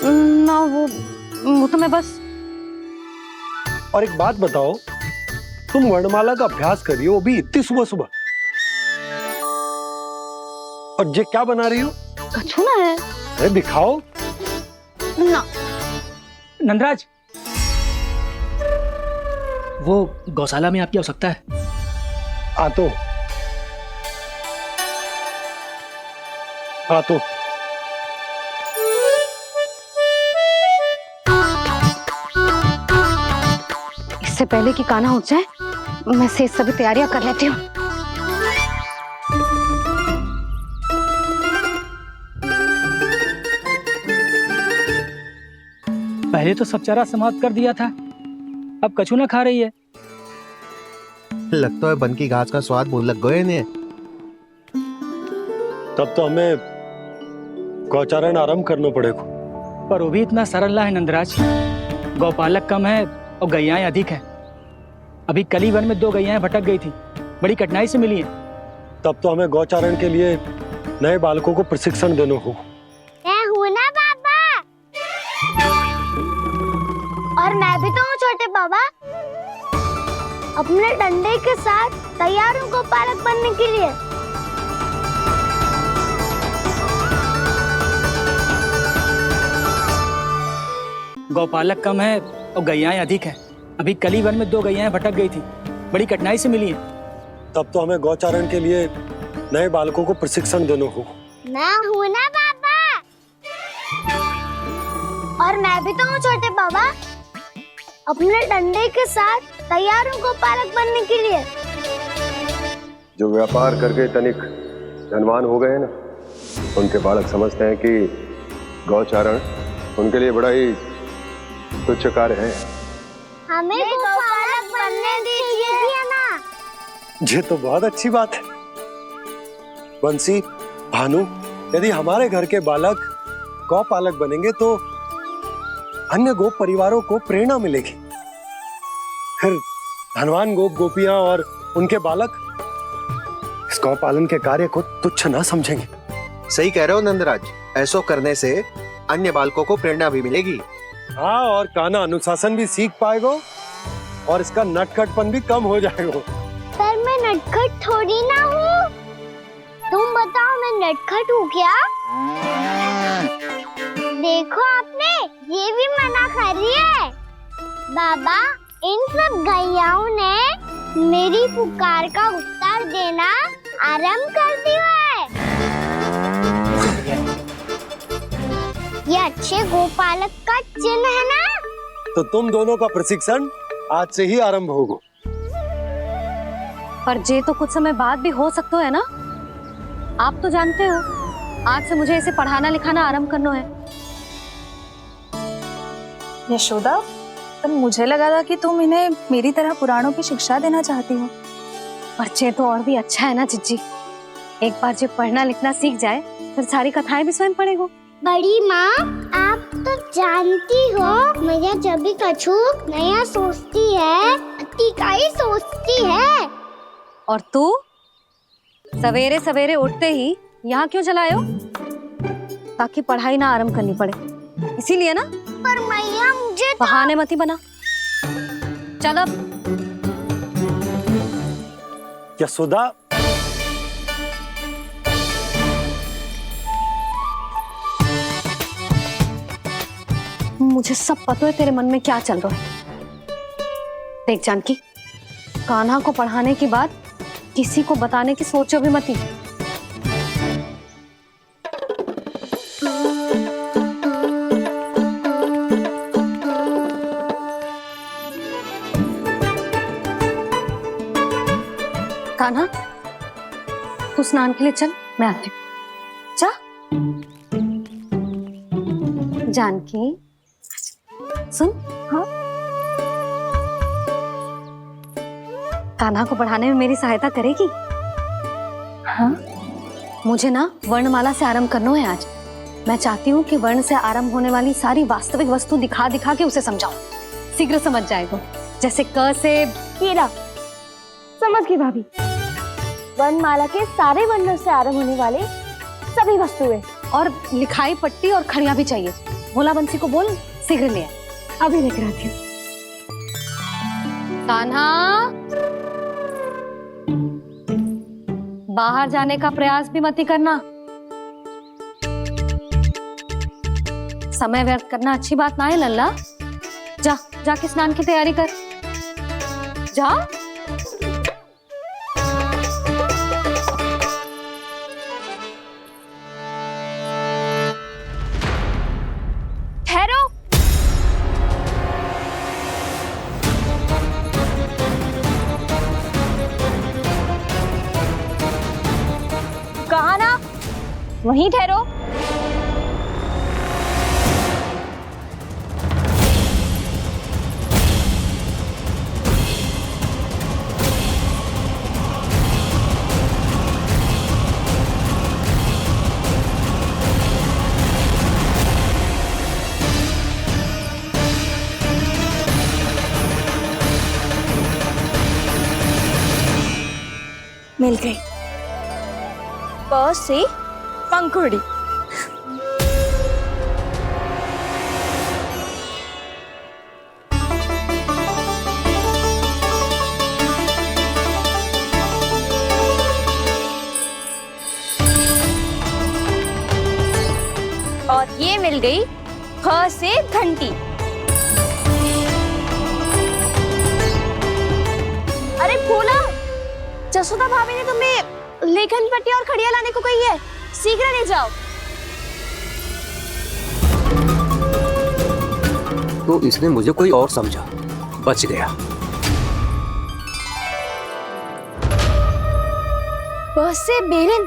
ना वो तो मैं बस। और एक बात बताओ, तुम वर्णमाला का अभ्यास कर रही हो, वो भी इतनी सुबह सुबह, और ये क्या बना रही हो? कछुआ है। अरे दिखाओ ना। नंदराज, वो गौशाला में आपकी आवश्यकता है। आ तो इससे पहले कि कान्हा उठ जाए, मैं से सभी तैयारियां कर लेती हूँ। पहले तो सब चारा समाप्त कर दिया था, अब कछुआ खा रही है। लगता है बन की घास का स्वाद बहुत लग गए इन्हें। तब तो हमें गौचारण आरंभ करना पड़ेगा। पर वो भी इतना सरल है नंदराज। गौपालक कम है और गैयाएं अधिक हैं। अभी कली वन में 2 गैयाएं भटक गई थी, बड़ी कठिनाई से मिली हैं। तब तो हमें गौचारण के लिए नए बालकों को प्रशिक्षण देना होगा। मैं हूँ ना बाबा, और मैं भी तो हूँ छोटे बाबा। अपने डंडे के साथ तैयार हूँ गौपालक बनने के लिए। गौपालक कम है और गैयाएं अधिक हैं। अभी कली वन में 2 गैयाएं भटक गई थी, बड़ी कठिनाई से मिली हैं। तब तो हमें गौचारण के लिए नए बालकों को प्रशिक्षण देना होगा। मैं हूँ ना बाबा, और मैं भी तो हूँ छोटे बाबा। अपने डंडे के साथ तैयार हूँ गौपालक बनने के लिए। जो व्यापार करके तनिक धनवान हो गए ना, उनके बालक समझते हैं कि गौचारण उनके लिए बड़ा ही तुच्छ कार्य है। हमें गौपालक बनने दीजिए ना। ये तो बहुत अच्छी बात है। बंसी, भानु, यदि हमारे घर के बालक गौपालक बनेंगे तो अन्य गोप परिवारों को प्रेरणा मिलेगी। फिर धनवान गोप गोपियां और उनके बालक इस गौपालन के कार्य को तुच्छ ना समझेंगे। सही कह रहे हो नंदराज, ऐसा करने से अन्य बालकों को प्रेरणा भी मिलेगी। हाँ, और कान्हा अनुशासन भी सीख पाएगा और इसका नटखटपन भी कम हो जाएगा। पर मैं नटखट थोड़ी ना हूँ। तुम बताओ, मैं नटखट हूँ क्या? देखो आपने ये भी मना कर रही है। बाबा, इन सब गैयाओं ने मेरी पुकार का उत्तर देना आरंभ कर दिया है। ये अच्छे गोपालक का चिन्ह है ना? तो तुम दोनों का प्रशिक्षण आज से ही आरंभ होगा। पर जे तो कुछ समय बाद भी हो सकता है ना। आप तो जानते हो, आज से मुझे इसे पढ़ाना लिखाना आरंभ करना है। यशोदा, पर मुझे लगा था कि तुम इन्हें मेरी तरह पुराणों की शिक्षा देना चाहती हो। पर जे तो और भी अच्छा है ना जिज्जी। एक बार जब पढ़ना लिखना सीख जाए फिर सारी कथाएं भी स्वयं पढ़ेगा। बड़ी माँ, आप तो जानती हो मैया जब भी कछु नया सोचती है, अतिका ही सोचती है। और तू सवेरे सवेरे उठते ही यहाँ क्यों चलाए हो? ताकि पढ़ाई ना आरंभ करनी पड़े, इसीलिए ना। पर मैया मुझे बहाने मत ही बना। चल अब। यशोदा, मुझे सब पता है तेरे मन में क्या चल रहा है। देख जानकी, कान्हा को पढ़ाने के बाद किसी को बताने की सोचो भी मत ही। कान्हा, तू स्नान के लिए चल, मैं आती हूँ। जा। जानकी, सुन। हाँ? कान्हा को पढ़ाने में मेरी सहायता करेगी? हाँ? मुझे ना वर्णमाला से आरंभ करना है आज। मैं चाहती हूँ कि वर्ण से आरंभ होने वाली सारी वास्तविक वस्तु दिखा दिखा के उसे समझाऊं। शीघ्र समझ जाएगा। जैसे क से कीड़ा। समझ गई भाभी। वर्णमाला के सारे वर्णों से आरंभ होने वाले सभी वस्तुएं, और लिखाई पट्टी और खड़िया भी चाहिए। भोला बंसी को बोल शीघ्र ले आए। अभी लेकर आती हूँ। कान्हा, बाहर जाने का प्रयास भी मत ही करना। समय व्यर्थ करना अच्छी बात ना है लल्ला। जा, जाके स्नान की तैयारी कर। जा। ठहरो। कहा ना, वहीं ठहरो। मिल गई। प से पंखुड़ी। और ये मिल गई ख से घंटी। अरे भोला, जसोदा भाभी ने तुम्हें लेखन पट्टी और खड़िया लाने को कही है, शीघ्र ले जाओ। तो इसने मुझे कोई और समझा, बच गया। बस से बेलन।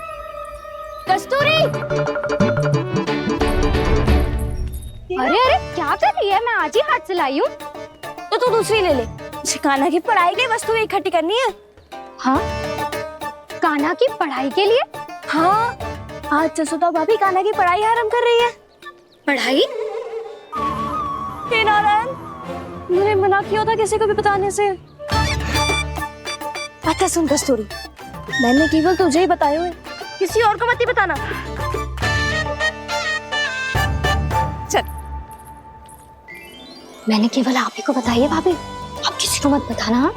कस्तूरी, अरे अरे क्या कर रही है? मैं आज ही हाथ से लाई हूँ। तो तू दूसरी ले ले। कान्हा की पढ़ाई के वस्तु इकट्ठी करनी है। हाँ, कान्हा की पढ़ाई के लिए? हाँ, आज जसोदा भाभी कान्हा की पढ़ाई आरंभ कर रही है। पढ़ाई? हे नारायण, मैंने मना किया था किसी को भी बताने से। अच्छा सुन कस्तूरी, मैंने केवल तुझे ही बताए हुए, किसी और को मत ही बताना। मैंने केवल आप ही को बताई है भाभी, आप किसी को मत बताना। हाँ?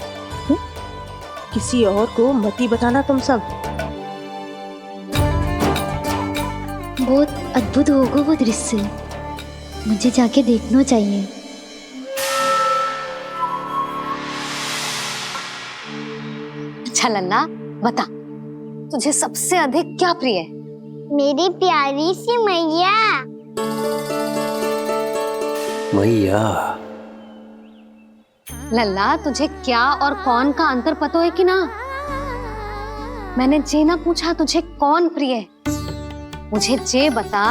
किसी और को मत ही बताना तुम सब। बहुत अद्भुत होगा वो दृश्य, मुझे जाके देखना चाहिए। अच्छा लल्ला, बता तुझे सबसे अधिक क्या प्रिय है? मेरी प्यारी सी मैया। मैया। लल्ला, तुझे क्या और कौन का अंतर पता है कि ना? मैंने जे ना पूछा तुझे कौन प्रिय है, मुझे जे बता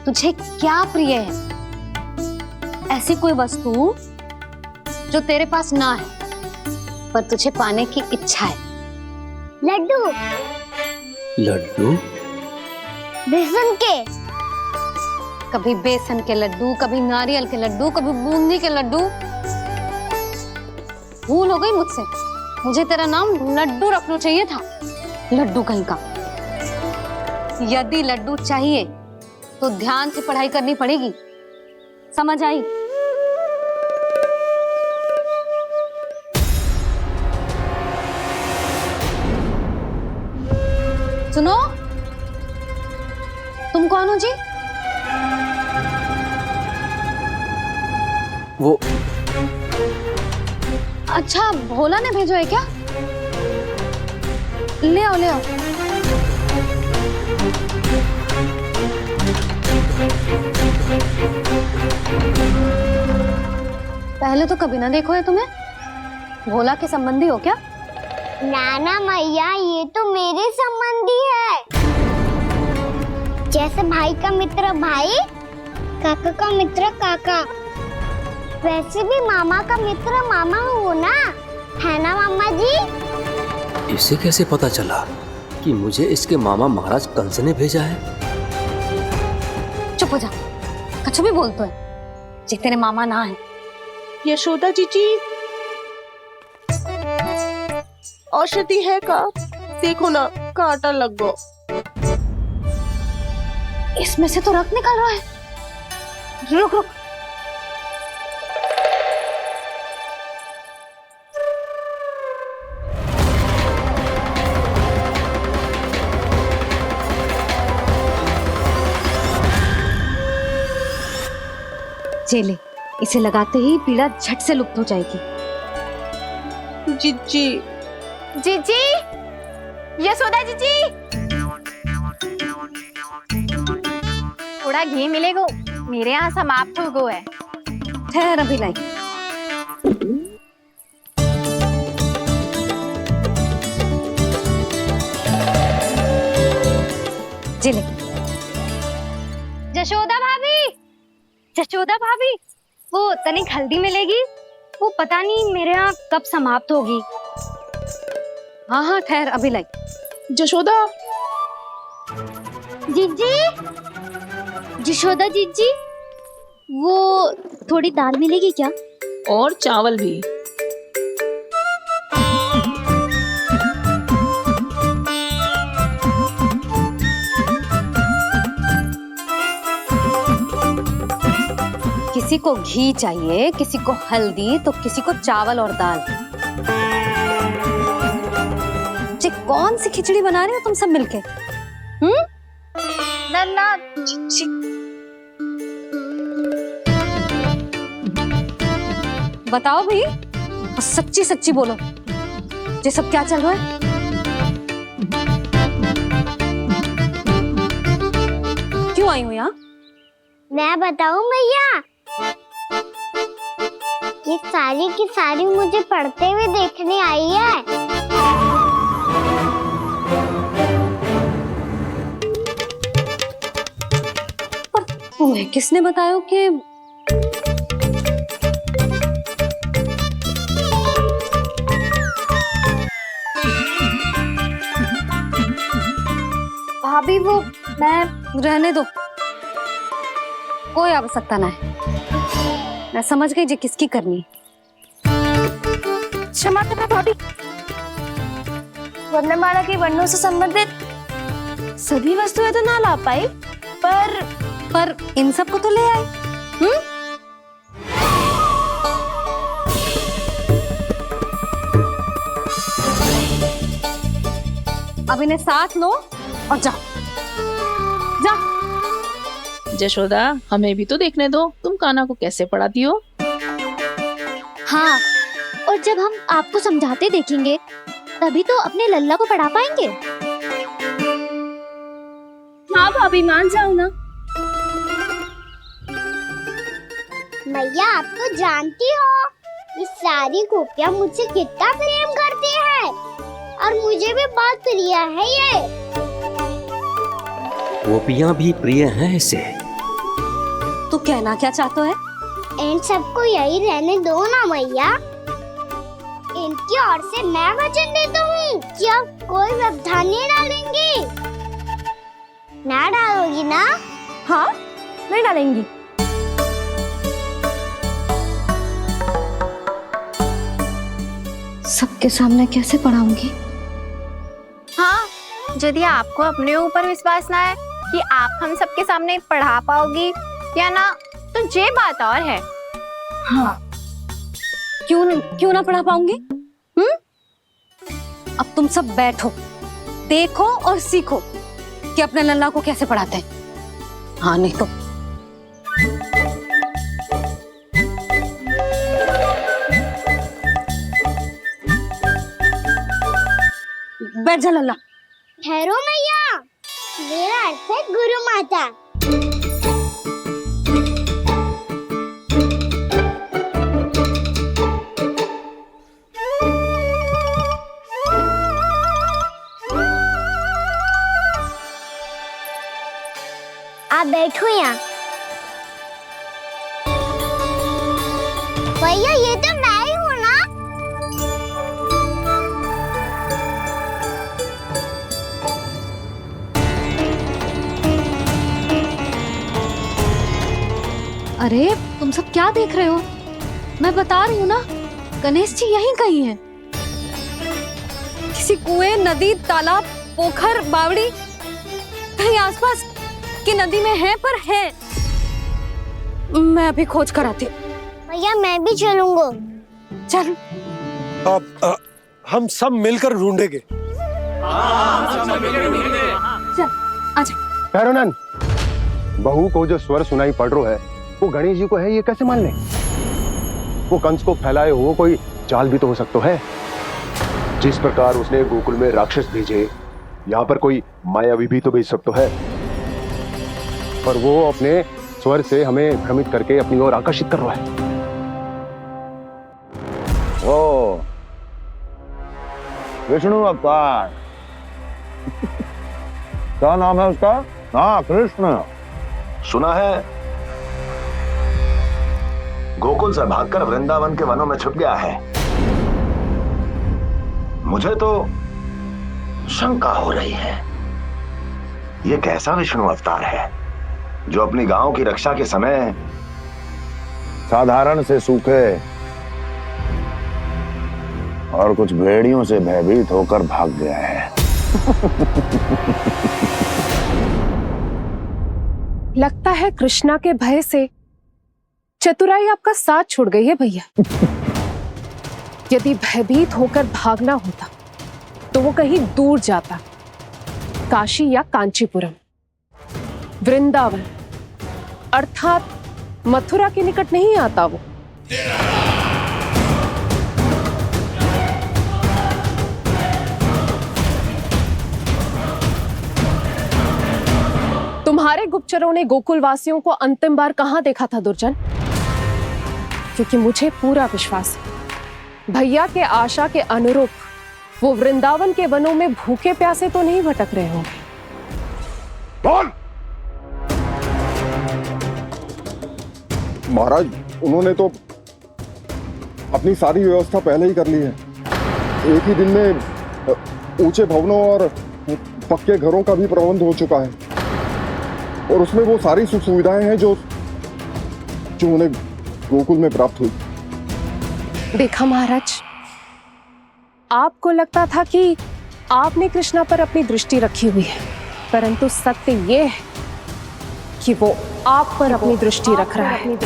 तुझे क्या प्रिय है। ऐसी कोई वस्तु जो तेरे पास ना है पर तुझे पाने की इच्छा है। लड्डू। लड्डू? बेसन के। कभी बेसन के लड्डू, कभी नारियल के लड्डू, कभी बूंदी के लड्डू। भूल हो गई मुझसे, मुझे तेरा नाम लड्डू रखना चाहिए था। लड्डू कहीं का। यदि लड्डू चाहिए तो ध्यान से पढ़ाई करनी पड़ेगी, समझ आई? सुनो, तुम कौन हो जी? वो अच्छा, भोला ने भेजो है क्या? ले आओ, ले आओ। पहले तो कभी ना देखो है तुम्हें। भोला के संबंधी हो क्या? नाना मैया, ये तो मेरे संबंधी है। जैसे भाई का मित्र भाई, काका का मित्र काका, वैसे भी मामा का मित्र मामा हो ना, है ना मामा जी? इसे कैसे पता चला कि मुझे इसके मामा महाराज कंस ने भेजा है? चुप हो जा, कछु भी बोलते है जे तेरे मामा ना है। यशोदा जीजी, औषधि है का? देखो ना, कांटा लग गो। इसमें से तो रक्त निकल रहा है। रुक रुक, चले, इसे लगाते ही पीड़ा झट से लुप्त हो जाएगी। जीजी, जीजी, यशोदा जीजी, थोड़ा घी मिलेगा? मेरे यहाँ समाप्त हो गया है। ठहर, अभी लाई। जिले। जशोदा भाभी, जशोदा भाभी, वो तनिक हल्दी मिलेगी? वो पता नहीं मेरे यहाँ कब समाप्त होगी। हाँ हाँ, ठहर, अभी लाई। जशोदा। जीजी, जशोदा जीजी, वो थोड़ी दाल मिलेगी क्या? और चावल भी। किसी को घी चाहिए, किसी को हल्दी, तो किसी को चावल और दाल। जी कौन सी खिचड़ी बना रहे हो तुम सब मिलके? नन्ना बताओ भाई, सच्ची सच्ची बोलो, ये सब क्या चल रहा है? क्यों आई हो यहाँ? मैं बताऊं भैया, ये सारी की सारी मुझे पढ़ते हुए देखने आई है। पर तुम्हें किसने बताया कि भाभी वो मैं रहने दो, कोई आवश्यकता ना है। मैं समझ गई जी किसकी करनी है। क्षमा करना भाभी, वर्णमाला के वर्णों से संबंधित सभी वस्तुएं तो ना ला पाई, पर इन सब को तो ले आए। अब इन्हें साथ लो और जाओ। जा। यशोदा, हमें भी तो देखने दो तुम कान्हा को कैसे पढ़ाती हो। हाँ, और जब हम आपको समझाते देखेंगे तभी तो अपने लल्ला को पढ़ा पाएंगे। हाँ भाभी, मान जाओ ना। मैया आप तो जानती हो ये सारी गोपियां मुझसे कितना प्रेम करती है, और मुझे भी बहुत प्रिय है ये। गोपियां भी प्रिय हैं इसे। तू कहना क्या चाहता है? इन सबको यही रहने दो ना मैया। इनकी ओर से मैं वचन देता हूँ कि अब कोई व्यवधान नहीं डालेंगी। ना डालोगी ना? हाँ, नहीं डालेंगी। सबके सामने कैसे पढ़ाऊंगी? हाँ, यदि आपको अपने ऊपर विश्वास ना है कि आप हम सबके सामने पढ़ा पाओगी या ना, तो ये बात और है। हाँ, क्यों ना पढ़ा पाऊंगी? अब तुम सब बैठो, देखो और सीखो कि अपने लल्ला को कैसे पढ़ाते हैं। हाँ नहीं तो बैठ जा लल्ला। ठहरो मैया, मेरा अर्थ है गुरु माता। आप बैठो यहाँ। भैया ये तो मैं ही हूँ ना। अरे तुम सब क्या देख रहे हो? मैं बता रही हूँ ना, गणेश जी यहीं कहीं हैं। किसी कुएं, नदी, तालाब, पोखर, बावड़ी, कहीं आसपास की नदी में है, पर है। मैं अभी खोज कर आती हूँ। भैया मैं भी चलूंगा। चल। अब हम सब मिलकर ढूंढेंगे। चल आजा। भैरवनंद, बहू को जो स्वर सुनाई पड़ रहा है वो गणेश जी को है, ये कैसे मान ले? वो कंस को फैलाए हुए कोई चाल भी तो हो सकता है। जिस प्रकार उसने गोकुल में राक्षस भेजे, यहाँ पर कोई मायावी भी तो भेज सकता है, और वो अपने स्वर से हमें भ्रमित करके अपनी ओर आकर्षित कर रहा है। ओ, विष्णु अवतार। क्या नाम है उसका? हाँ, कृष्ण। सुना है गोकुल से भागकर वृंदावन के वनों में छुप गया है। मुझे तो शंका हो रही है, ये कैसा विष्णु अवतार है जो अपनी गांव की रक्षा के समय साधारण से सूखे और कुछ भेड़ियों से भयभीत होकर भाग गया है। लगता है कृष्णा के भय से चतुराई आपका साथ छोड़ गई है भैया। यदि भयभीत होकर भागना होता तो वो कहीं दूर जाता, काशी या कांचीपुरम, वृंदावन अर्थात मथुरा के निकट नहीं आता वो। तुम्हारे गुप्तचरों ने गोकुल वासियों को अंतिम बार कहां देखा था दुर्जन? क्योंकि मुझे पूरा विश्वास है भैया के आशा के अनुरूप वो वृंदावन के वनों में भूखे प्यासे तो नहीं भटक रहे होंगे। बोल! महाराज, उन्होंने तो अपनी सारी व्यवस्था पहले ही कर ली है। एक ही दिन में ऊंचे भवनों और पक्के घरों का भी प्रबंध हो चुका है और उसमें वो सारी सुख सुविधाएं हैं जो उन्हें गोकुल में प्राप्त हुई। देखा महाराज, आपको लगता था कि आपने कृष्णा पर अपनी दृष्टि रखी हुई है, परंतु सत्य ये है कि वो आप पर अपनी दृष्टि रख रहा है।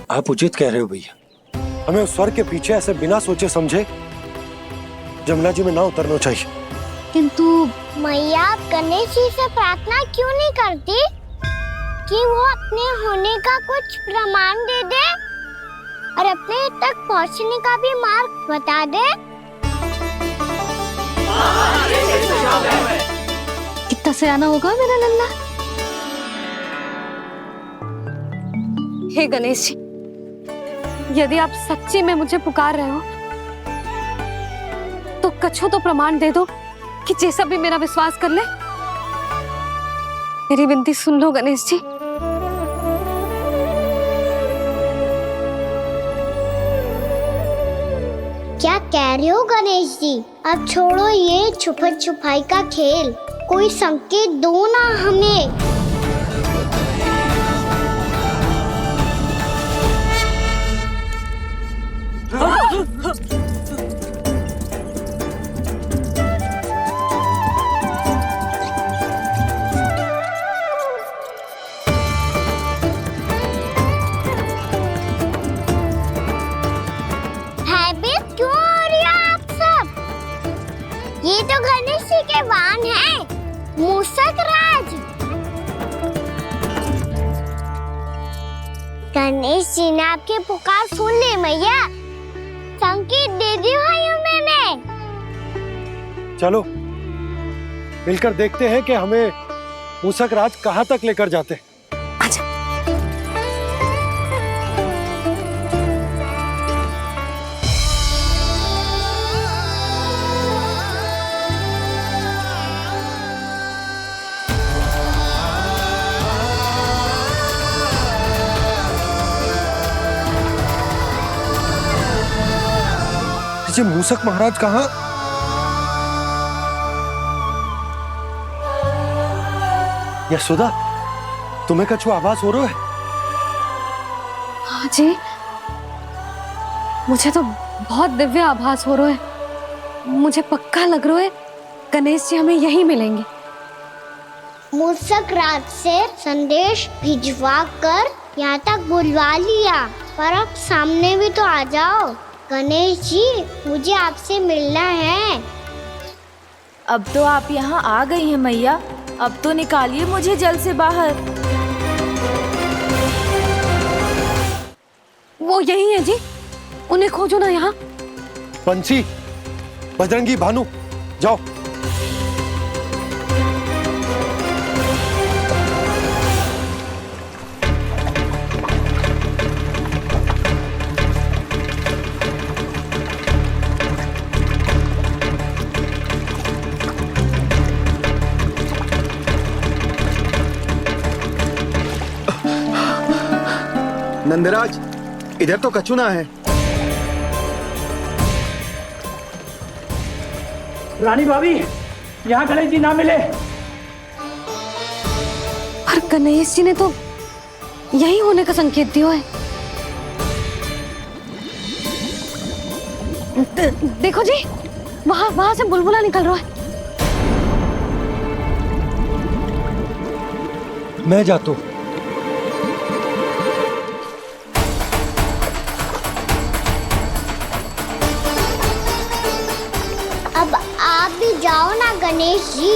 आप उचित कह रहे हो भैया, हमें उस स्वर के पीछे ऐसे बिना सोचे समझे जमुना जी में ना उतरना चाहिए। किंतु मैया, आप गणेश जी से प्रार्थना क्यों नहीं करती कि वो अपने होने का कुछ प्रमाण दे दे और अपने तक पहुंचने का भी मार्ग बता दे? कितना सयाना होगा मेरा लल्ला। हे गणेश जी, यदि आप सच्ची में मुझे पुकार रहे हो तो कछु तो प्रमाण दे दो कि जैसा भी मेरा विश्वास कर ले। मेरी विनती सुन लो गणेश जी। क्या कह रहे हो गणेश जी? अब छोड़ो ये छुपन छुपाई का खेल, कोई संकेत दो ना हमें। भयभीत क्यों हो रही हो आप सब? ये तो गणेश जी के वाहन हैं, मूषक राज। गणेश जी ने आपकी पुकार सुन ली मैया, संकेत दे दी भाइयों मैंने। चलो मिलकर देखते हैं कि हमें मूषक राज कहां तक लेकर जाते हैं। जी मूषक महाराज कहाँ? यशोदा, तुम्हें कछु आभास हो रहा है? हाँ जी, मुझे तो बहुत दिव्य आभास हो रहा है। मुझे पक्का लग रहा है गणेश जी हमें यहीं मिलेंगे। मूषक राज से संदेश भिजवा कर यहाँ तक बुलवा लिया, पर अब सामने भी तो आ जाओ। गणेश जी, मुझे आपसे मिलना है। अब तो आप यहाँ आ गई हैं मैया, अब तो निकालिए मुझे जल से बाहर। वो यही है जी, उन्हें खोजो ना यहाँ। बंसी, बजरंगी, भानु, जाओ। नंदराज, इधर तो कछु ना है। रानी भाभी, यहाँ गणेश जी ना मिले। पर गणेश जी ने तो यही होने का संकेत दिया है। देखो जी, वहां से बुलबुला निकल रहा है। मैं जाता हूं। अब आप भी जाओ ना गणेश जी।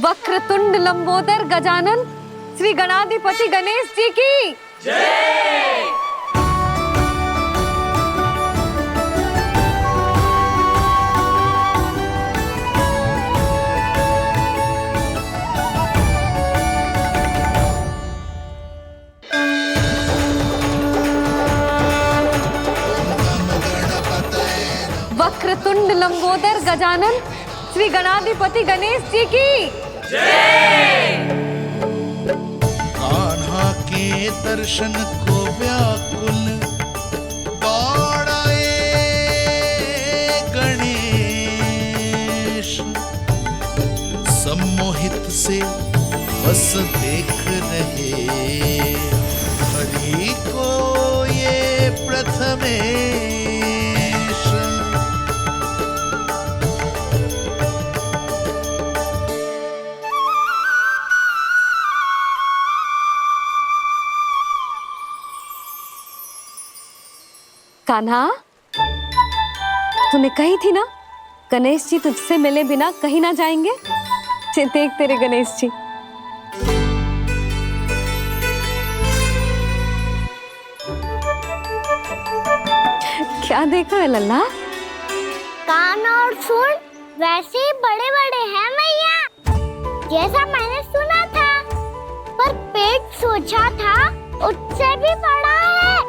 वक्रतुंड लंबोदर गजानन श्री गणाधिपति गणेश जी की जय। वक्रतुंड लंबोदर गजानन श्री गणाधिपति गणेश जी की कान्हा के दर्शन को व्याकुल दौड़ाए गणेश, सम्मोहित से बस देख रहे हरि को ये प्रथमेश। कान्हा, तूने कही थी ना गणेश जी तुझसे मिले बिना कहीं ना जाएंगे। देख तेरे गणेश जी। क्या देख रहा है लल्ला? कान और सुन वैसे ही बड़े बड़े हैं मैया, जैसा मैंने सुना था, पर पेट सोचा था उससे भी बड़ा है।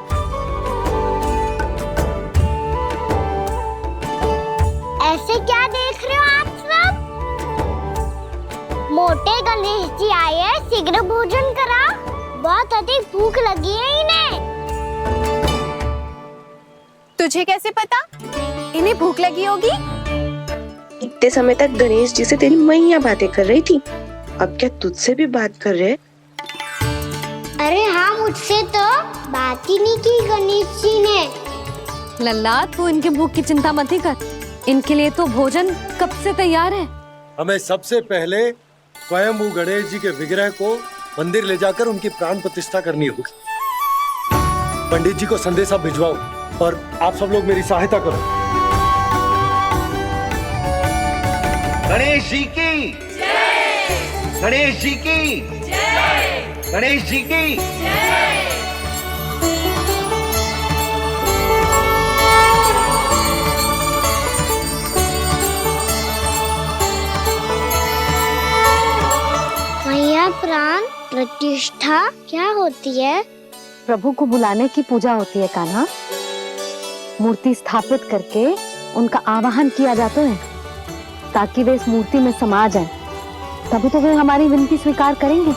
ऐसे क्या देख रहे हो आप सब? मोटे गणेश जी आए हैं, शीघ्र भोजन करा, बहुत अधिक भूख लगी है इन्हें। तुझे कैसे पता इन्हें भूख लगी होगी? इतने समय तक गणेश जी से तेरी मैया बातें कर रही थी, अब क्या तुझसे भी बात कर रहे? अरे हाँ, मुझसे तो बात ही नहीं की गणेश जी ने। लल्ला, तू इनके भूख की चिंता मत ही कर, इनके लिए तो भोजन कब से तैयार है। हमें सबसे पहले स्वयंभू गणेश जी के विग्रह को मंदिर ले जाकर उनकी प्राण प्रतिष्ठा करनी होगी। पंडित जी को संदेशा भिजवाओ और आप सब लोग मेरी सहायता करो। गणेश जी की जय। गणेश जी की जय। गणेश जी की जय। मैया, प्राण प्रतिष्ठा क्या होती है? प्रभु को बुलाने की पूजा होती है कान्हा। मूर्ति स्थापित करके उनका आवाहन किया जाता है ताकि वे इस मूर्ति में समा जाएं। तभी तो वे हमारी विनती स्वीकार करेंगे।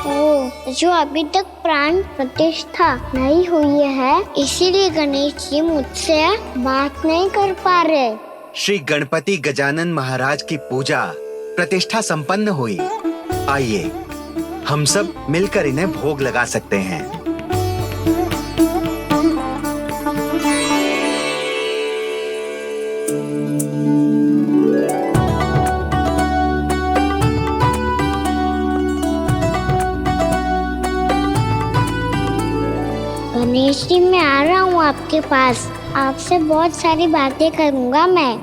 ओ, जो अभी तक प्राण प्रतिष्ठा नहीं हुई है, इसीलिए गणेश जी मुझसे बात नहीं कर पा रहे। श्री गणपति गजानन महाराज की पूजा प्रतिष्ठा संपन्न हुई। आइए हम सब मिलकर इन्हें भोग लगा सकते हैं। गणेश जी, मैं आ रहा हूँ आपके पास। आपसे बहुत सारी बातें करूँगा मैं।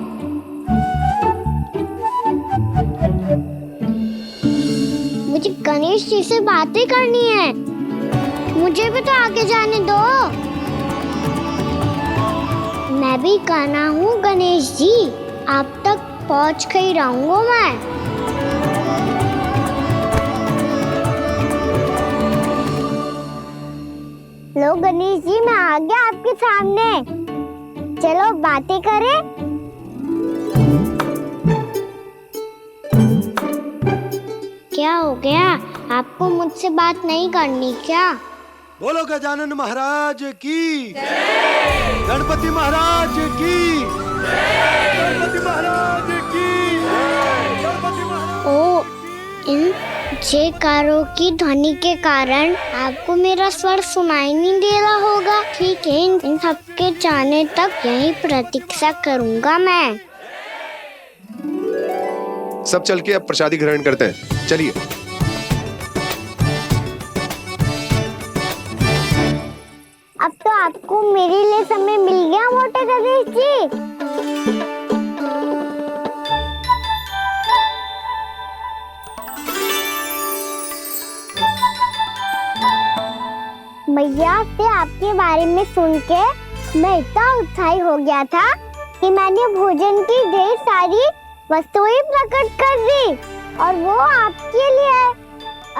मुझे गणेश जी से बातें करनी है। मुझे भी तो आगे जाने दो। मैं भी कान्हा हूँ गणेश जी। आप तक पहुँच कर ही रहूँगा मैं। लो गणेश जी, मैं आ गया आपके सामने। चलो बातें करें। क्या हो गया? आपको मुझसे बात नहीं करनी क्या? बोलो गजानन महाराज की, गणपति महाराज की, गणपति महाराज की, गणपति महाराज। ओ, इन जयकारों की ध्वनि के कारण आपको मेरा स्वर सुनाई नहीं दे रहा होगा। ठीक है, इन सबके जाने तक यही प्रतीक्षा करूंगा मैं। सब चल के अब प्रसादी ग्रहण करते हैं। चलिए। अब तो आपको मेरे लिए समय मिल गया मोटे गणेश जी। मैया से आपके बारे में सुन के मैं इतना उत्साही हो गया था कि मैंने भोजन की ढेर सारी वस्तुएं प्रकट कर दी, और वो आपके लिए।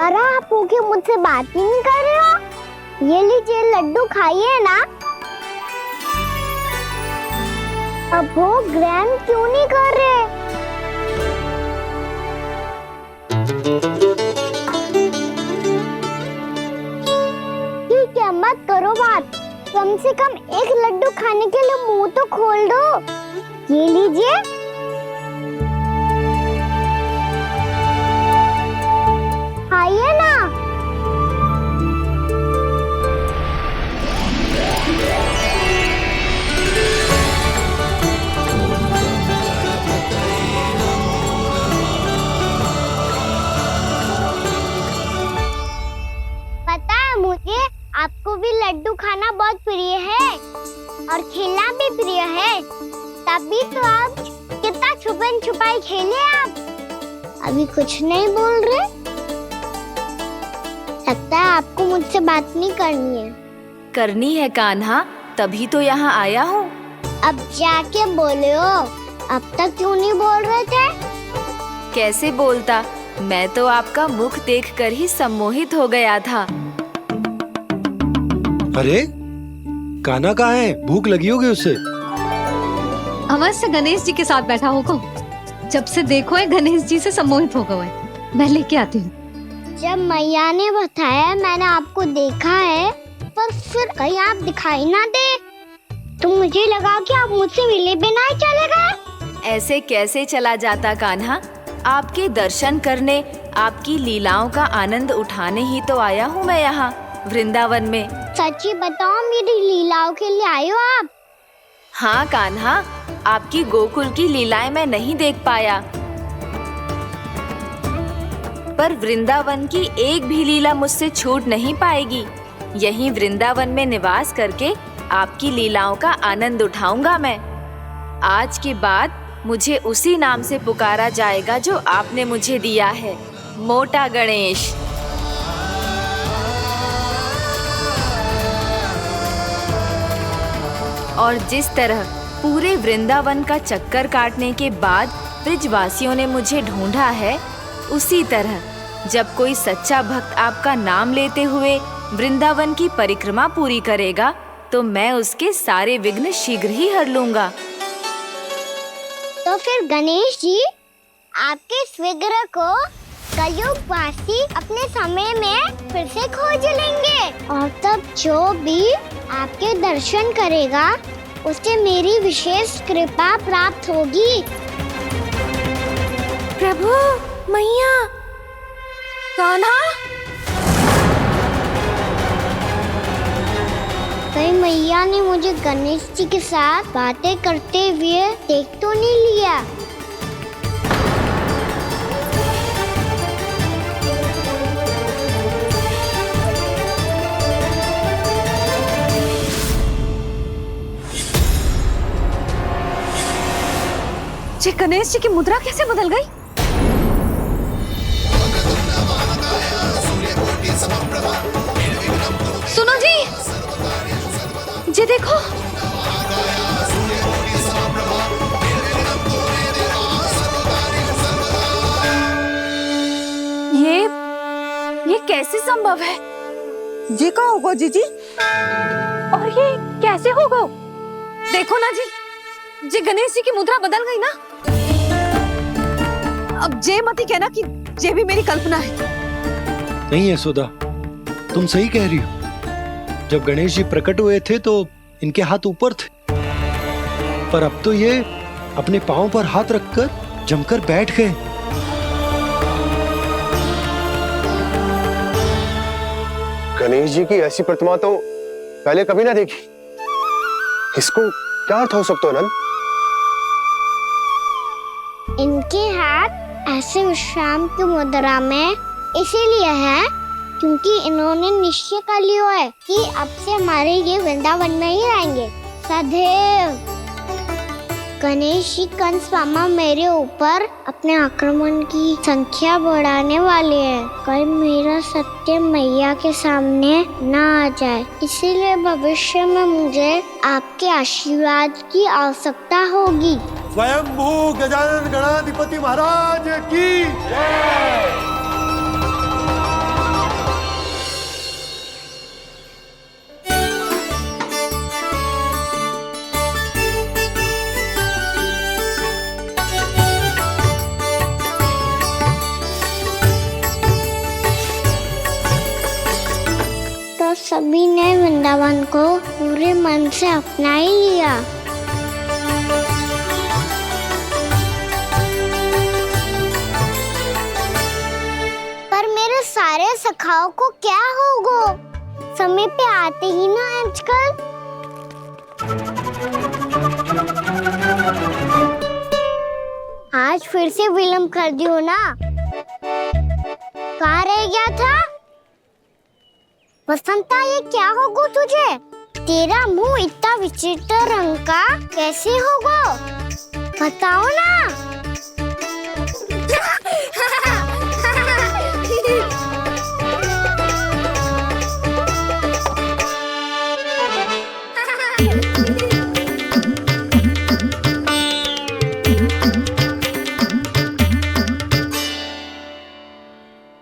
अरे आप भूखे मुझसे बात ही नहीं कर रहे हो। ये लीजिए लड्डू, खाइए ना। अब वो ग्रहण क्यों नहीं कर रहे? ठीक है, मत करो बात। कम से कम एक लड्डू खाने के लिए मुंह तो खोल दो। ये लीजिए। खाइए ना। पता है मुझे, आपको भी लड्डू खाना बहुत प्रिय है और खेलना भी प्रिय है। तभी तो आप कितना छुपन छुपाई खेले। आप अभी कुछ नहीं बोल रहे। लगता है आपको मुझसे बात नहीं करनी है। करनी है कान्हा, तभी तो यहाँ आया हूँ। अब जाके बोले हो। अब तक क्यों नहीं बोल रहे थे? कैसे बोलता, मैं तो आपका मुख देखकर ही सम्मोहित हो गया था। अरे कान्हा कहाँ है? भूख लगी होगी उससे। अवश्य गणेश जी के साथ बैठा होगा। जब से देखो है गणेश जी से सम्मोहित हो गए। मैं लेके आती हूँ। जब मैया ने बताया मैंने आपको देखा है, पर फिर कहीं आप दिखाई ना दे, तो मुझे लगा कि आप मुझसे मिले बिना ही चले गए। ऐसे कैसे चला जाता कान्हा? आपके दर्शन करने, आपकी लीलाओं का आनंद उठाने ही तो आया हूँ मैं यहाँ वृंदावन में। सच्ची बताओ, मेरी लीलाओं के लिए आए हो आप? हाँ कान्हा, आपकी गोकुल की लीलाएं मैं नहीं देख पाया, पर वृंदावन की एक भी लीला मुझसे छूट नहीं पाएगी। यहीं वृंदावन में निवास करके आपकी लीलाओं का आनंद उठाऊंगा मैं। आज के बाद मुझे उसी नाम से पुकारा जाएगा जो आपने मुझे दिया है, मोटा गणेश। और जिस तरह पूरे वृंदावन का चक्कर काटने के बाद ब्रिजवासियों ने मुझे ढूंढा है, उसी तरह जब कोई सच्चा भक्त आपका नाम लेते हुए वृंदावन की परिक्रमा पूरी करेगा, तो मैं उसके सारे विघ्न शीघ्र ही हर लूंगा। तो फिर गणेश जी, आपके इस विग्रह को कलयुगवासी अपने समय में फिर से खोज लेंगे, और तब जो भी आपके दर्शन करेगा उसे मेरी विशेष कृपा प्राप्त होगी। प्रभु, मैया, कान्हा, कहीं मैया ने मुझे गणेश जी के साथ बातें करते हुए देख तो नहीं लिया। जी गणेश जी की मुद्रा कैसे बदल गई? सुनो जी, जी देखो। ये कैसे संभव है? जी का होगा जीजी? और ये कैसे होगा? देखो ना जी, जी गणेश जी की मुद्रा बदल गई ना। अब जे मत ही कहना कि ये भी मेरी कल्पना है। नहीं यशोदा, तुम सही कह रही हो। जब गणेश जी प्रकट हुए थे तो इनके हाथ ऊपर थे, पर अब तो ये अपने पांव पर हाथ रखकर जमकर बैठ गए। गणेश जी की ऐसी प्रतिमा तो पहले कभी ना देखी। इसको क्या अर्थ हो सकता है नंद? इनके हाथ ऐसे विश्राम की मुद्रा में इसीलिए है क्योंकि इन्होंने निश्चय कर लिया है कि अब से हमारे ये वृंदावन में ही रहेंगे सदैव। गणेश जी कंस मामा मेरे ऊपर अपने आक्रमण की संख्या बढ़ाने वाले हैं। कल मेरा सत्य मैया के सामने ना आ जाए, इसीलिए भविष्य में मुझे आपके आशीर्वाद की आवश्यकता होगी। स्वयंभू गजानन गणाधिपति महाराज की जय। तो सभी ने वृंदावन को पूरे मन से अपना ही लिया। पर मेरे सारे सखाओं को क्या होगा? समय पे आते ही ना आजकल। आज फिर से विलम्ब कर दियो ना। कहाँ रह गया था? वसंता, ये क्या होगा तुझे? तेरा मुंह इतना विचित्र रंग का कैसे होगा? बताओ ना।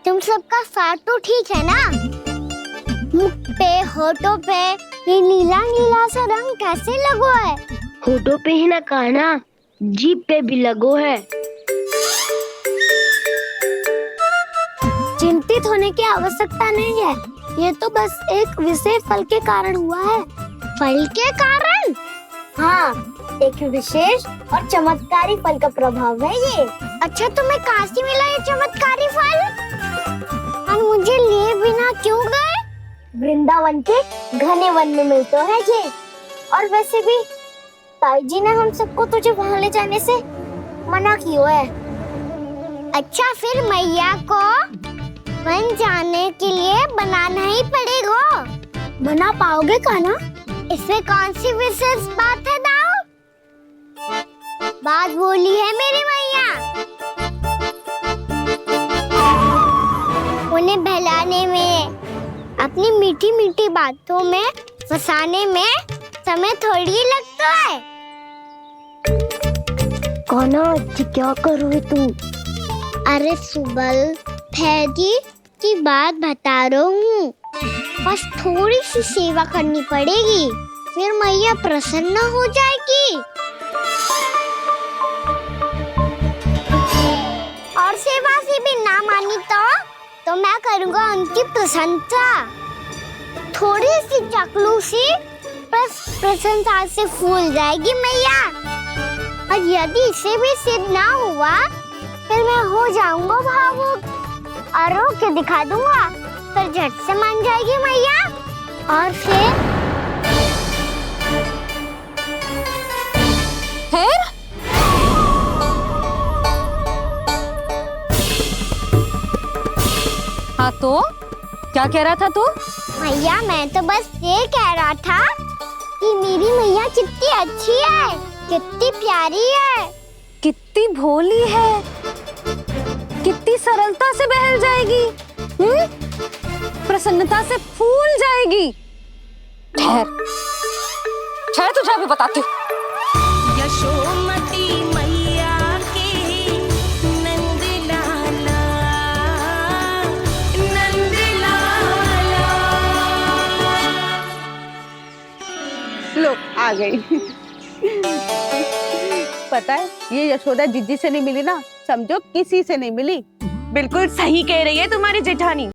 तुम सबका साथ तो ठीक है ना? मुख पे, होठों पे ये नीला नीला सा रंग कैसे लगो है? होठों पे ही ना कहना, जीभ पे भी लगो है। चिंतित होने की आवश्यकता नहीं है, ये तो बस एक विशेष फल के कारण हुआ है। फल के कारण? हाँ, एक विशेष और चमत्कारी फल का प्रभाव है ये। अच्छा, तुम्हें कहाँ से मिला ये चमत्कारी फल? और मुझे लिए बिना क्यों गए? वृंदावन के घने वन में मिलते हैं ये। और वैसे भी ताई जी ने हम सबको तुझे वहाँ ले जाने से मना किया है। अच्छा, फिर मैया को वन जाने के लिए बनाना ही पड़ेगा। बना पाओगे कान्हा? इसमें कौन सी विशेष बात है दाऊ? बात बोली है मेरी मैया। उन्हें बहलाने में, अपनी मीठी मीठी बातों में फंसाने में समय थोड़ी लगता है। कान्हा, क्या करोगे तुम? अरे सुबल, फैदी की बात बता रहा हूँ। बस थोड़ी सी सेवा करनी पड़ेगी, फिर मैया प्रसन्न हो जाएगी। और सेवा से भी ना मानी तो मैं करूँगा उनकी प्रशंसा। थोड़ी सी चाकलूसी बस प्रशंसा से फूल जाएगी मैया। और यदि इसे भी सिद्ध ना हुआ, फिर मैं हो जाऊंगा भावुक और रो के दिखा दूंगा, फिर झट से मान जाएगी मैया। और फिर हाँ तो क्या कह रहा था तू? मैया मैं तो बस ये कह रहा था कि मेरी मैया कितनी अच्छी है, कितनी प्यारी है, कितनी भोली है, कितनी सरलता से बहल जाएगी, प्रसन्नता से फूल जाएगी। ठहर ठहर, तुझे अभी बताती हूँ। यशोमती मैया के नंद लाला, नंद लाला। लो आ गई। पता है ये यशोदा जिज्जी से नहीं मिली ना, समझो किसी से नहीं मिली। बिल्कुल सही कह रही है तुम्हारी जेठानी।